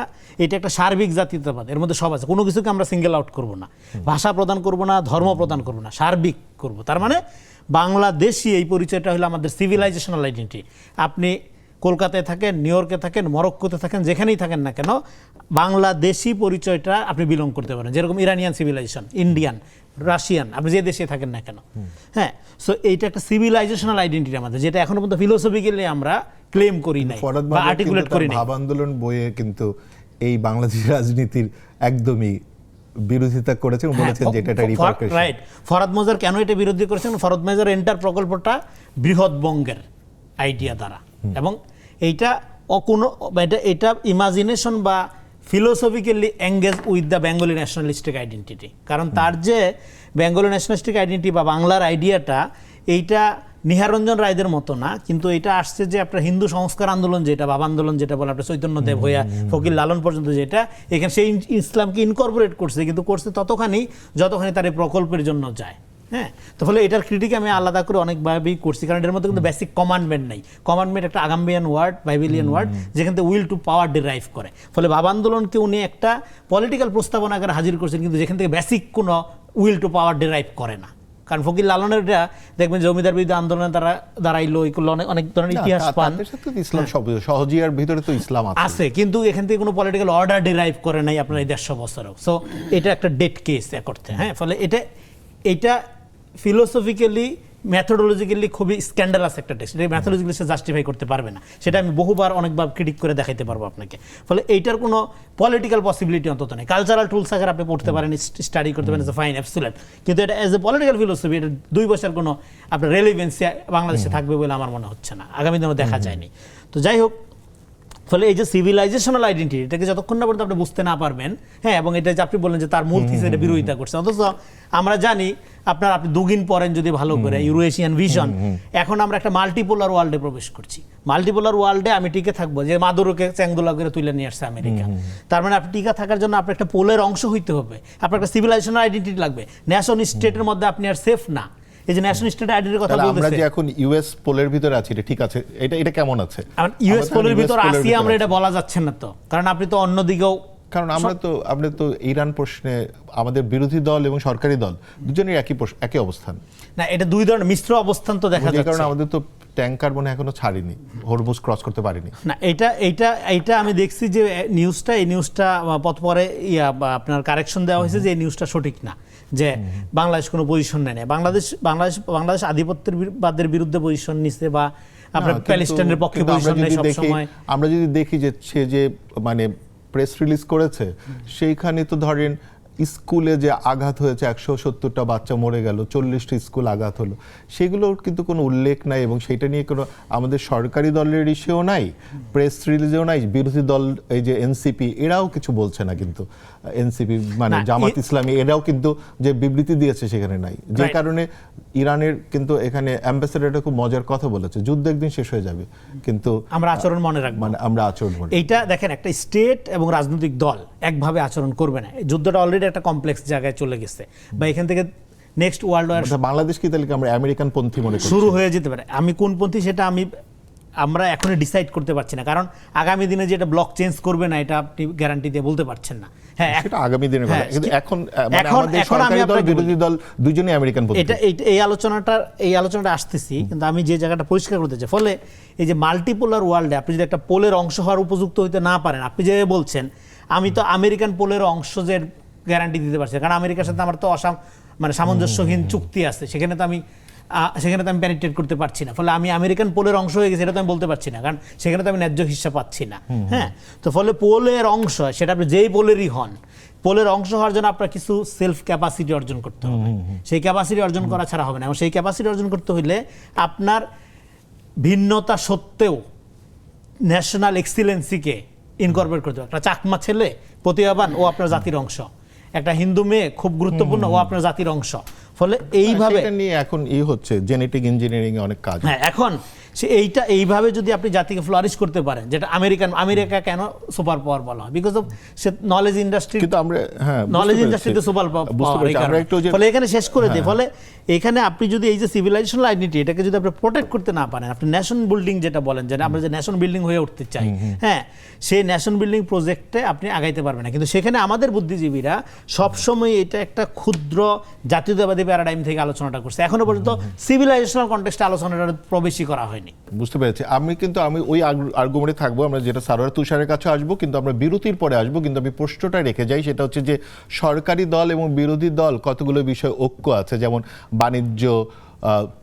এটা একটা সার্বিক জাতীয়তাবাদ, এর মধ্যে সব আছে, কোনো কিছুকে আমরা সিঙ্গেল আউট করব না, ভাষা প্রদান করব না, ধর্ম প্রদান করব না, সার্বিক করব। তার মানে বাংলাদেশি এই পরিচয়টা হলো আমাদের সিভিলাইজেশনাল আইডেন্টিটি। আপনি কলকাতায় থাকেন, নিউ ইয়র্কে থাকেন, মরক্কোতে থাকেন, যেখানেই থাকেন না কেন, বাংলাদেশি পরিচয়টা আপনি বিলং করতে পারেন। যেরকম ইরানিয়ান সিভিলাইজেশন, ইন্ডিয়ান, রাশিয়ান, আপনি যে দেশে থাকেন না কেন। হ্যাঁ, সো এইটা একটা সিভিলাইজেশনাল আইডেন্টিটি আমাদের, যেটা এখনো পর্যন্ত ফিলোসফিক্যালি আমরা ক্লেম করি নাই বা আর্টিকুলেট করি নাই। ভাব আন্দোলন বইয়ে কিন্তু এই বাংলাদেশ রাজনীতির একদমই বিরোধিতা করেছেন, বলেছেন যে এটা রিপার্কেশন। রাইট। ফরহাদ মজার কেন এটা বিরোধী করেছেন? ফরহাদ মজার এন্টার প্রকল্পটা বৃহৎ বঙ্গের আইডিয়া দ্বারা, এবং এইটা এটা ইমাজিনেশন বা philosophically engage with the Bengali nationalistic identity. কারণ তার যে বেঙ্গলি ন্যাশনালিস্টিক আইডেন্টিটি বা বাংলার আইডিয়াটা, এইটা নিহারঞ্জন রায়দের মতো না, কিন্তু এটা আসছে যে আপনার হিন্দু সংস্কার আন্দোলন যেটা, ভাব আন্দোলন যেটা বলে, আপনার চৈতন্যদেব হইয়া ফকির লালন পর্যন্ত যেটা, এখানে সেই ইসলামকে ইনকর্পোরেট করছে, কিন্তু করছে ততখানি যতখানি তার এই প্রকল্পের জন্য যায়। হ্যাঁ, তো ফলে এটার ক্রিটিক আমি আলাদা করে অনেকভাবেই করছি, কারণ এর মধ্যে কিন্তু বেসিক কমান্ডমেন্ট নাই। কমান্ডমেন্ট একটা আগাম্বিয়ান ওয়ার্ড, বাইবেলিয়ান ওয়ার্ড, যেখান থেকে উইল টু পাওয়ার ডিরাইভ করে। ফলে ভাব আন্দোলনকে উনি একটা পলিটিক্যাল প্রস্তাবনা আকারে হাজির করছেন, কিন্তু যেখান থেকে বেসিক কোনো উইল টু পাওয়ার ডিরাইভ করে না। কারণ ফকির লালনের দেখবেন জমিদার বিরুদ্ধে আন্দোলনে তারা দাঁড়াইলো, এগুলো অনেক ধরনের ইতিহাস পান। ইসলাম সহজিয়ার ভিতরে তো ইসলাম আছে, কিন্তু এখান থেকে কোনো পলিটিক্যাল অর্ডার ডিরাইভ করে নাই আপনার এই 150 বছরেও। সো এটা একটা ডেড কেস করতে। হ্যাঁ, ফলে এটা ফিলোসফিক্যালি ম্যাথোডোলজিক্যালি খুবই স্ক্যান্ডালাস একটা টেক্সট। এটা ম্যাথোডোলজিক্যালি সে জাস্টিফাই করতে পারবে না, সেটা আমি বহুবার অনেকবার ক্রিটিক করে দেখাইতে পারবো আপনাকে। ফলে এইটার কোনো পলিটিক্যাল পসিবিলিটি অন্তত নেই। কালচারাল টুলস আকারে আপনি পড়তে পারেন, স্টাডি করতে পারেন, ফাইন অ্যাবসুলেট, কিন্তু এটা অ্যাজ এ পলিটিক্যাল ফিলোসফি এটা 2 বছর কোনো আপনার রেলিভেন্সি বাংলাদেশে থাকবে বলে আমার মনে হচ্ছে না, আগামী দিনেও দেখা যায়নি। তো যাই হোক, ফলে এই যে সিভিলাইজেশনাল আইডেন্টিটি, এটাকে যতক্ষণ না পর্যন্ত আপনি বুঝতে না পারবেন, হ্যাঁ, এবং এটা যে আপনি বললেন যে তার মূল থিসিস এটা বিরোধিতা করছে, অথচ আমরা জানি আপনি দুগিন পড়েন যদি ভালো করে ইউরোএশিয়ান ভিশন, এখন আমরা একটা মাল্টিপোলার ওয়ার্ল্ডে প্রবেশ করছি। মাল্টিপোলার ওয়ার্ল্ডে আমি টিকে থাকবো, যে মাদুরোকে চ্যাংদোলা করে তুলে নিয়ে আসছে আমেরিকা, তার মানে আপনি টিকে থাকার জন্য আপনার একটা পোলের অংশ হইতে হবে, আপনার একটা সিভিলাইজেশনাল আইডেন্টিটি লাগবে। নেশন স্টেটের মধ্যে আপনি আর সেফ না। এই যে ন্যাশনাল স্টেট আইডেন্টিটির কথা বলতেছে, আমরা যে এখন ইউএস পোলের ভিতরে আছি, এটা ঠিক আছে, এটা কেমন আছে? ইউএস পোলের ভিতরে আছি আমরা, এটা বলা যাচ্ছে না তো, কারণ আপনি তো অন্যদিকেও, কারণ আমরা তো ইরান প্রশ্নে আমাদের বিরোধী দল এবং সরকারি দল দুজনের একই অবস্থান না, এটা 2 ধরনের মিশ্র অবস্থান তো দেখা যাচ্ছে। কারণ আমাদের তো ট্যাঙ্কার মনে এখনো ছাড়িনি, হরমুজ ক্রস করতে পারিনি না। এইটা আমি দেখছি যে এই নিউজটা পরে আপনার কারেকশন দেওয়া হয়েছে যে এই নিউজটা সঠিক না, যে বাংলাদেশ কোনো পজিশন নেয় না। বাংলাদেশ আধিপত্যবাদের বিরুদ্ধে পজিশন নিচ্ছে, বা আপনার প্যালেস্টাইনের পক্ষে পজিশন নেয় সবসময়। আমরা যদি দেখি যে সে যে মানে প্রেস রিলিজ করেছে, সেইখানে তো ধরেন স্কুলে যে আঘাত হয়েছে, 170টা বাচ্চা মরে গেল, 40টা স্কুল আঘাত হলো, সেগুলোর কিন্তু কোনো উল্লেখ নাই, এবং সেটা নিয়ে কোনো আমাদের সরকারি দলের ইস্যুও নাই, প্রেস রিলিজেও নাই। বিরোধী দল এই যে এনসিপি, এরাও কিছু বলছে না, কিন্তু এনসিপি মানে জামাত ইসলামী, এরাও কিন্তু যে বিবৃতি দিয়েছে সেখানে নাই, যে কারণে ইরানের কিন্তু এখানে অ্যাম্বাসেডারটা খুব মজার কথা বলেছে, যুদ্ধ একদিন শেষ হয়ে যাবে, কিন্তু আমরা আচরণ মনে রাখবো, মানে আমরা আচরণ মনে। এইটা দেখেন, একটা স্টেট এবং রাজনৈতিক দল একভাবে আচরণ করবে না। যুদ্ধটা অলরেডি একটা কমপ্লেক্স জায়গায় চলে গেছে, বা এখান থেকে নেক্সট ওয়ার্ল্ড ওয়ার, বাংলাদেশ কি তাহলে আমরা আমেরিকান পন্থী মনে করি শুরু হয়ে যেতে পারে। আমি কোন পন্থী সেটা আমরা এখনই ডিসাইড করতে পারছি না, কারণ আগামী দিনে যে এটা ব্লক চেঞ্জ করবে না, এটা আপনি গ্যারান্টি দিয়ে বলতে পারছেন না। হ্যাঁ, সেটা আগামী দিনের কথা, কিন্তু এখন আমাদের সরকারি দল বিরোধী দল দুজনেই আমেরিকান পন্থী। এই আলোচনাটা আসতেছি, কিন্তু আমি যে জায়গাটা পরিষ্কার করতে চাই, ফলে এই যে মাল্টিপোলার ওয়ার্ল্ডে আপনি যদি একটা পোলের অংশ হওয়ার উপযুক্ত হইতে না পারেন, আপনি যে বলছেন আমি তো আমেরিকান পোলের অংশ যে গ্যারান্টি দিতে পারছি, কারণ আমেরিকার সাথে আমার তো সামঞ্জস্যহীন চুক্তি আছে, সেখানে তো আমি পেনিট্রেট করতে পারছি না। ফলে আমি আমেরিকান পোলের অংশ হয়ে গেছি এটা তো আমি বলতে পারছি না, কারণ সেখানে তো আমি ন্যায্য হিস্সা পাচ্ছি না। হ্যাঁ, তো ফলে পোলের অংশ, সেটা আপনি যেই পোলেরই হন, পোলের অংশ হওয়ার জন্য আপনার কিছু সেলফ ক্যাপাসিটি অর্জন করতে হবে। সেই ক্যাপাসিটি অর্জন করা ছাড়া হবে না, এবং সেই ক্যাপাসিটি অর্জন করতে হইলে আপনার ভিন্নতা সত্ত্বেও ন্যাশনাল এক্সিলেন্সিকে ইনকর্পোরেট করতে হবে। একটা চাকমা ছেলে প্রতিভাবান, ও আপনার জাতির অংশ। একটা হিন্দু মেয়ে খুব গুরুত্বপূর্ণ, ও আপনার জাতির অংশ। ফলে এইভাবে নিয়ে এখন হচ্ছে জেনেটিক ইঞ্জিনিয়ারিং এ অনেক কাজ। হ্যাঁ, এখন এইভাবে যদি আপনি জাতিকে ফ্লারিশ করতে পারেন, যেটা আমেরিকা কেন সুপার পাওয়ার বলা হয়, because of say knowledge industry, কিন্তু আমরা নলেজ ইন্ডাস্ট্রিতে সুপার পাওয়ার। ফলে এখানে শেষ করে দেয়। ফলে এখানে আপনি যদি এই যে সিভিলাইজেশনাল আইডেন্টিটি, এটাকে যদি আপনি প্রোটেক্ট করতে না পারেন, আপনি ন্যাশন বিল্ডিং যেটা বলেন, যে আমরা যে ন্যাশন বিল্ডিং হয়ে উঠতে চাই, হ্যাঁ, সেই ন্যাশন বিল্ডিং প্রজেক্টে আপনি আগাইতে পারবেন না। কিন্তু সেখানে আমাদের বুদ্ধিজীবীরা সবসময় এটা একটা ক্ষুদ্র জাতীয়তাবাদী প্যারাডাইম থেকে আলোচনাটা করছে, এখনো পর্যন্ত সিভিলাইজেশনাল কনটেক্সটে আলোচনাটা প্রবেশই করা হয়নি। বুঝতে পেরেছি। আমি ওই আর্গুমেন্টে থাকবো, আমরা যেটা সারোয়ার তুষারের কাছে আসবো, কিন্তু আমরা বিরতির পরে আসবো। কিন্তু আমি প্রশ্নটা রেখে যাই, সেটা হচ্ছে যে সরকারি দল এবং বিরোধী দল কতগুলো বিষয় ঐক্য আছে, যেমন বাণিজ্য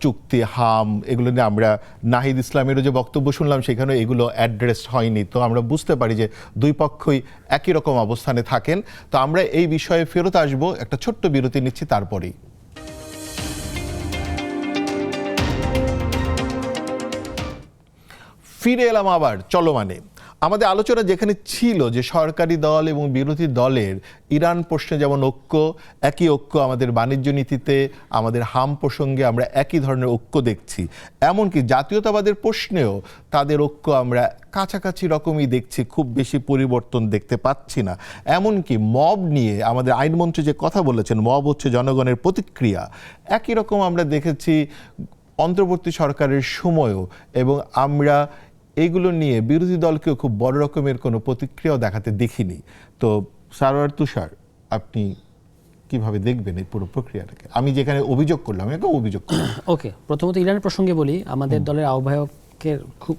চুক্তি, হাম, এগুলো নিয়ে আমরা নাহিদ ইসলামেরও যে বক্তব্য শুনলাম, সেখানে এগুলো অ্যাড্রেস হয়নি। তো আমরা বুঝতে পারি যে দুই পক্ষই একই রকম অবস্থানে থাকেন। তো আমরা এই বিষয়ে ফেরত আসবো, একটা ছোট্ট বিরতি নিচ্ছি, তারপরেই। ফিরে এলাম আবার চলমানে। আমাদের আলোচনা যেখানে ছিল যে সরকারি দল এবং বিরোধী দলের ইরান প্রশ্নে যেমন ঐক্য, একই ঐক্য আমাদের বাণিজ্য নীতিতে, আমাদের হাম প্রসঙ্গে আমরা একই ধরনের ঐক্য দেখছি, এমনকি জাতীয়তাবাদের প্রশ্নেও তাদের ঐক্য আমরা কাছাকাছি রকমই দেখছি, খুব বেশি পরিবর্তন দেখতে পাচ্ছি না। এমনকি মব নিয়ে আমাদের আইনমন্ত্রী যে কথা বলেছেন, মব হচ্ছে জনগণের প্রতিক্রিয়া, একই রকম আমরা দেখেছি অন্তর্বর্তী সরকারের সময়ও, এবং আমরা এইগুলো নিয়ে বিরোধী দলকেও খুব বড় রকমের কোনো প্রতিক্রিয়াও দেখাতে দেখিনি। তো সারোয়ার তুষার, আপনি কিভাবে দেখবেন এই পুরো প্রক্রিয়াটাকে? আমি যেখানে অভিযোগ করলাম, আমি অভিযোগ করলাম। ওকে, প্রথমত ইরানের প্রসঙ্গে বলি, আমাদের দলের আহ্বায়কের খুব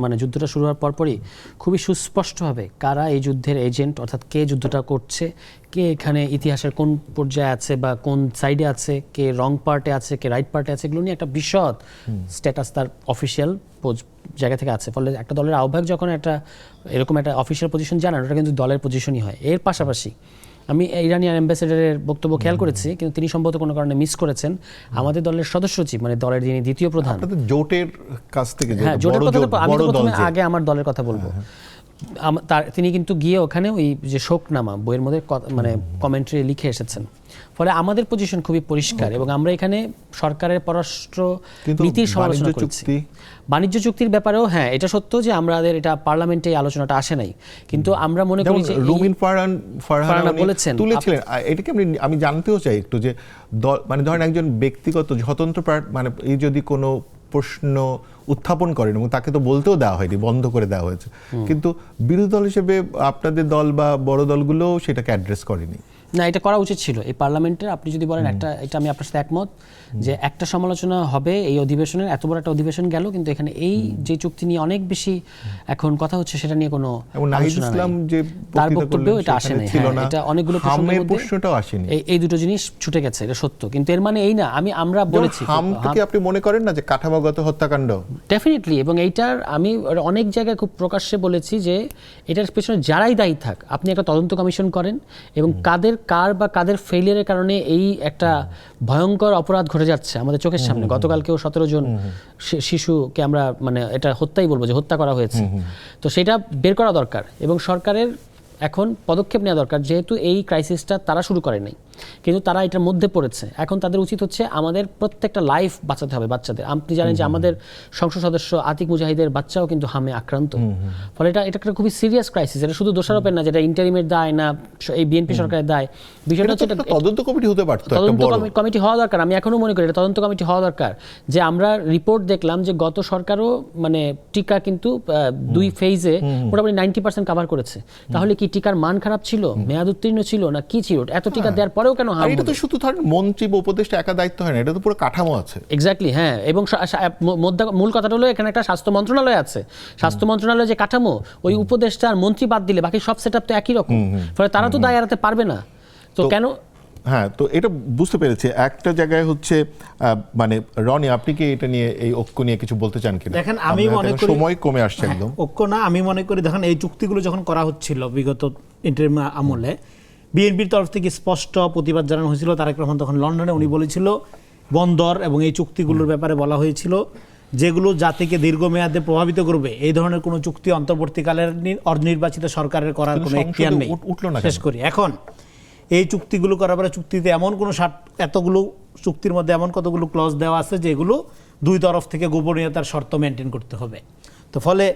মানে যুদ্ধটা শুরু হওয়ার পরপরই খুবই সুস্পষ্টভাবে কারা এই যুদ্ধের এজেন্ট, অর্থাৎ কে যুদ্ধটা করছে, কে এখানে ইতিহাসের কোন পর্যায়ে আছে বা কোন সাইডে আছে, কে রং পার্টে আছে, কে রাইট পার্টে আছে, এগুলো নিয়ে একটা বিশদ স্ট্যাটাস তার অফিসিয়াল জায়গা থেকে আছে। ফলে একটা দলের আহ্বায়ক যখন এরকম একটা অফিসিয়াল পজিশন জানান, ওটা কিন্তু দলের পজিশনই হয়। এর পাশাপাশি আমি ইরানিয়ান অ্যাম্বাসেডারের বক্তব্য খেয়াল করেছি, কিন্তু তিনি সম্ভবত কোনো কারণে মিস করেছেন। আমাদের দলের সদস্য সচিব, মানে দলের যিনি দ্বিতীয় প্রধান, জোটের কাছ থেকে, হ্যাঁ জোটের কথা আমি তো প্রথমে আগে আমার দলের কথা বলবো, তিনি কিন্তু গিয়ে ওখানে ওই যে শোকনামা বইয়ের মধ্যে মানে কমেন্ট্রি লিখে এসেছেন। ফলে আমাদের পজিশন খুবই পরিষ্কার, এবং আমরা এখানে সরকারের পররাষ্ট্র নীতির সমালোচনা করছি। বাণিজ্য চুক্তির ব্যাপারেও হ্যাঁ এটা সত্য যে আমাদের এটা পার্লামেন্টে এই আলোচনাটা আসে নাই, কিন্তু আমরা মনে করি যে রুমিন ফারহানা বলেছেন তুলেছিলেন। এটাকে আমি জানতেও চাই একটু যে মানে ধরেন একজন ব্যক্তিগত স্বতন্ত্র মানে এই যদি কোনো প্রশ্ন উত্থাপন করেন, এবং তাকে তো বলতেও দেওয়া হয়নি, বন্ধ করে দেওয়া হয়েছে, কিন্তু বিরোধী দল হিসেবে আপনাদের দল বা বড় দলগুলো সেটাকে অ্যাড্রেস করেনি। না, এটা করা উচিত ছিল এই পার্লামেন্টের। আপনি যদি বলেন এটা আমি আপনার সাথে একমত যে একটা সমালোচনা হবে এই অধিবেশনের, এত বড় একটা অধিবেশন গেল, কিন্তু এখানে এই যে চুক্তি নিয়ে অনেক বেশি এখন কথা হচ্ছে সেটা নিয়ে কোনো আলোচনা নেই। তার বক্তব্যেও এটা আসে নাই, এটা অনেকগুলো প্রশ্নটাও আসেনি। এই দুটো জিনিস ছুটে গেছে, এটা সত্য। কিন্তু এর মানে এই না আমরা বলেছি হামকে আপনি মনে করেন না যে কাঠামোগত হত্যাকাণ্ড? ডেফিনেটলি, এবং এইটার আমি অনেক জায়গায় খুব প্রকাশ্যে বলেছি যে এটার পেছনে যারাই দায়ী থাক, আপনি একটা তদন্ত কমিশন করেন, এবং কাদের ফেলিয়ারের কারণে এই একটা ভয়ঙ্কর অপরাধ ঘটে যাচ্ছে আমাদের চোখের সামনে। গতকালকেও 17 জন শিশুকে আমরা মানে এটা হত্যাই বলবো, যে হত্যা করা হয়েছে। তো সেটা বের করা দরকার, এবং সরকারের এখন পদক্ষেপ নেওয়া দরকার, যেহেতু এই ক্রাইসিসটা তারা শুরু করে নাই, কিন্তু তারা এটার মধ্যে পড়েছে। এখন তাদের উচিত হচ্ছে আমাদের প্রত্যেকটা লাইফ বাঁচাতে হবে বাচ্চাদের। আপনি জানেন যে আমাদের সংসদ সদস্য আতিক মুজাহিদের বাচ্চাও কিন্তু হামে আক্রান্ত। ফলে এটা একটা খুবই সিরিয়াস ক্রাইসিস। এটা শুধু দোষারোপের না, যেটা ইন্টারিমের দায় না এই বিএনপি সরকারের দায়। বিষয়টা হচ্ছে তদন্ত কমিটি হতে পারত, তদন্ত কমিটি হওয়া দরকার। আমি এখনো মনে করি এটা তদন্ত কমিটি হওয়া দরকার। যে আমরা রিপোর্ট দেখলাম যে গত সরকারও মানে টিকা কিন্তু 2 ফেজে মোটামুটি 90% কভার করেছে। তাহলে কি টিকার মান খারাপ ছিল, মেয়াদ উত্তীর্ণ ছিল, না কি ছিল? এত টিকা দেওয়ার পরেও কেন হাম? এটা তো শুধু ধরেন মন্ত্রী বা উপদেষ্টা একা দায়িত্ব হয় না, এটা তো পুরো কাঠামো আছে। এক্স্যাক্টলি, হ্যাঁ। এবং মূল কথাটা হলো এখানে একটা স্বাস্থ্য মন্ত্রণালয় আছে। স্বাস্থ্য মন্ত্রণালয় যে কাঠামো, ওই উপদেষ্টা আর মন্ত্রী বাদ দিলে বাকি সব সেটআপ তো একই রকম। ফলে তারা তো দায় এড়াতে পারবে না। তো কেন? হ্যাঁ, তো এটা বুঝতে পেরেছি। একটা জায়গায় হচ্ছে মানে রনি, আপনি কি এটা নিয়ে, এই ঐক্য নিয়ে কিছু বলতে চান কিনা? দেখেন, আমি মনে করি সময় কমে আসছে একদম। ঐক্য না, আমি মনে করি দেখেন এই চুক্তিগুলো যখন করা হচ্ছিল বিগত ইন্টারিম আমলে, বিএনপির তরফ থেকে স্পষ্ট প্রতিবাদ জানানো হয়েছিল। তারেক রহমান তখন লন্ডনে, উনি বলেছিল বন্দর এবং এই চুক্তিগুলোর ব্যাপারে বলা হয়েছিল যেগুলো জাতিকে দীর্ঘমেয়াদে প্রভাবিত করবে, এই ধরনের কোনো চুক্তি অন্তর্বর্তীকালের নির্বাচিত সরকারের করার কোনো এখতিয়ার নেই। শেষ করি, এখন এই চুক্তিগুলো করার পরে চুক্তিতে এমন কোনো এতগুলো চুক্তির মধ্যে এমন কতগুলো ক্লজ দেওয়া আছে যেগুলো দুই তরফ থেকে গোপনীয়তার শর্ত মেনটেন করতে হবে। তো ফলে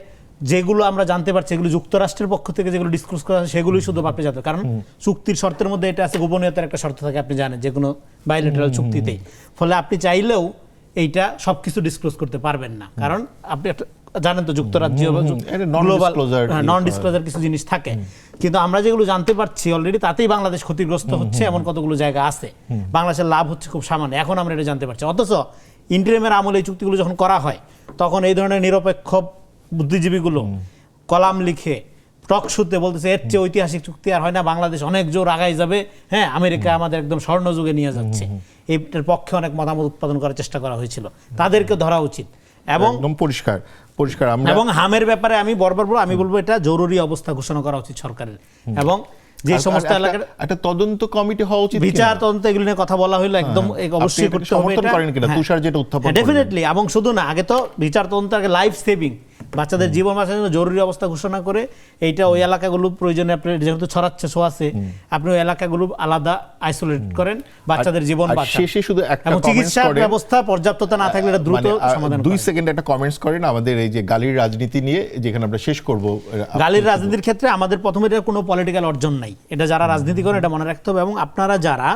যেগুলো আমরা জানতে পারছি, এগুলো যুক্তরাষ্ট্রের পক্ষ থেকে যেগুলো ডিসকাস করা আছে সেগুলোই শুধু আপনি জানতে, কারণ চুক্তির শর্তের মধ্যে এটা আছে, গোপনীয়তার একটা শর্ত থাকে, আপনি জানেন যে কোনো বাইলেটারাল চুক্তিতেই। ফলে আপনি চাইলেও এইটা সবকিছু ডিসক্লোজ করতে পারবেন না, কারণ আপনি জানেন তো যুক্তরাজ্য গ্লোবাল নন ডিসক্লোজার কিছু জিনিস থাকে। কিন্তু আমরা যেগুলো জানতে পারছি অলরেডি, তাতেই বাংলাদেশ ক্ষতিগ্রস্ত হচ্ছে, এমন কতগুলো জায়গা আছে। বাংলাদেশের লাভ হচ্ছে খুব সামান্য, এখন আমরা এটা জানতে পারছি। অথচ ইন্টারিমের আমলে এই চুক্তিগুলো যখন করা হয়, তখন এই ধরনের নিরপেক্ষ বুদ্ধিজীবীগুলো কলাম লিখে টক শুতে বলতেছে এর চেয়ে ঐতিহাসিক চুক্তি আর হয় না, বাংলাদেশ অনেক জোর আগায় যাবে, হ্যাঁ আমেরিকা আমাদের একদম স্বর্ণযুগে নিয়ে যাচ্ছে। এইটার পক্ষে অনেক মতামত উৎপাদন করার চেষ্টা করা হয়েছিল, তাদেরকে ধরা উচিত। এবং পরিষ্কার এবং হামের ব্যাপারে আমি আমি বলবো এটা জরুরি অবস্থা ঘোষণা করা উচিত সরকারের, এবং যে সমস্ত এলাকার একটা তদন্ত কমিটি হওয়া উচিত, বিচার তদন্ত এগুলো নিয়ে কথা বলা হলো, একদম অবশ্যই করতে হবে। সমর্থন করেন কিনা তুষার যেটা উত্থাপন? ডেফিনেটলি। এবং শুধু না, আগে তো বিচার তদন্ত আগে লাইফ সেভিং, বাচ্চাদের জীবন বাঁচানোর জন্য জরুরি অবস্থা ঘোষণা করে এইটা ওই এলাকাগুলো প্রয়োজনে আপনি যেহেতু ছড়াচ্ছে ছোঁয়াছে আপনি ওই এলাকাগুলো আলাদা আইসোলেট করেন, বাচ্চাদের জীবন আর বাঁচান। শেষে শুধু একটা এবং comments চিকিৎসা করেন। ব্যবস্থা পর্যাপ্ততা না থাকলে এটা দ্রুত সমাধান 2 করেন। সেকেন্ড একটা কমেন্টস করেন আমাদের এই যে গালির রাজনীতি নিয়ে, যেখানে আমরা শেষ করব। গালির রাজনীতির ক্ষেত্রে আমাদের প্রথমে এটার কোনো পলিটিক্যাল অর্জন নাই, এটা যারা রাজনীতি করেন এটা মনে রাখতে হবে। এবং আপনারা যারা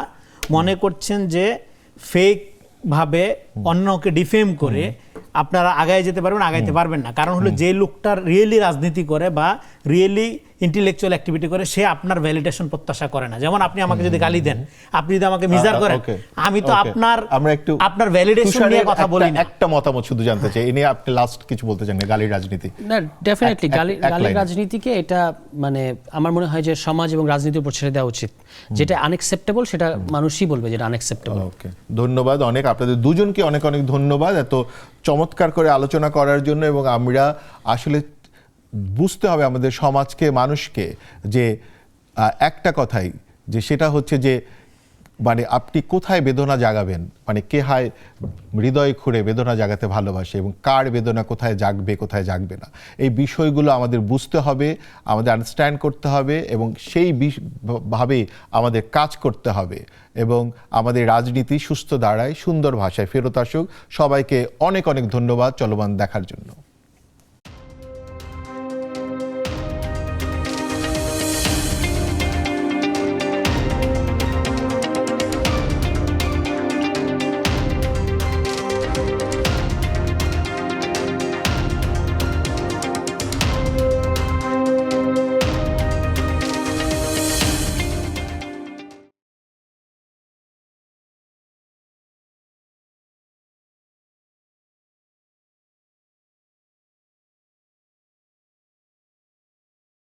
মনে করছেন যে ফেক ভাবে অন্যকে ডিফেম করে আপনারা আগায় যেতে পারবেন, আগাইতে পারবেন না। কারণ হলো যে লোকটা রিয়েলি রাজনীতি করে বা রিয়েলি ইন্টেলেকচুয়াল অ্যাক্টিভিটি করে সে আপনার ভ্যালিডেশন প্রত্যাশা করে না। যেমন আপনি আমাকে যদি গালি দেন, আপনি যদি আমাকে মিজার করেন, আমি তো আপনার ভ্যালিডেশন নিয়ে কথা বলি না। একটা মতামত শুধু জানতে চাই, এ নিয়ে আপনি লাস্ট কিছু বলতে চান গালির রাজনীতি? না, ডেফিনেটলি গালির রাজনীতিকে এটা মানে আমার মনে হয় যে সমাজ এবং রাজনীতির উপর ছেড়ে দেওয়া উচিত। যেটা আনএক্সেপ্টেবল সেটা মানুষই বলবে যেটা আনএক্সেপ্টেবল। ওকে, ধন্যবাদ অনেক, আপনাদের দুজনকে অনেক অনেক ধন্যবাদ এত চমৎকার করে আলোচনা করার জন্য। এবং আমরা আসলে বুঝতে হবে আমাদের সমাজকে, মানুষকে, যে একটা কথাই যে সেটা হচ্ছে যে মানে আপনি কোথায় বেদনা জাগাবেন, মানে কে হয় হৃদয় খুঁড়ে বেদনা জাগাতে ভালোবাসে এবং কার বেদনা কোথায় জাগবে কোথায় জাগবে না, এই বিষয়গুলো আমাদের বুঝতে হবে, আমাদের আন্ডারস্ট্যান্ড করতে হবে এবং সেই ভাবে আমাদের কাজ করতে হবে এবং আমাদের রাজনীতি সুস্থ দাঁড়ায়, সুন্দর ভাষায় ফেরত আসুক। সবাইকে অনেক অনেক ধন্যবাদ চলমান দেখার জন্য।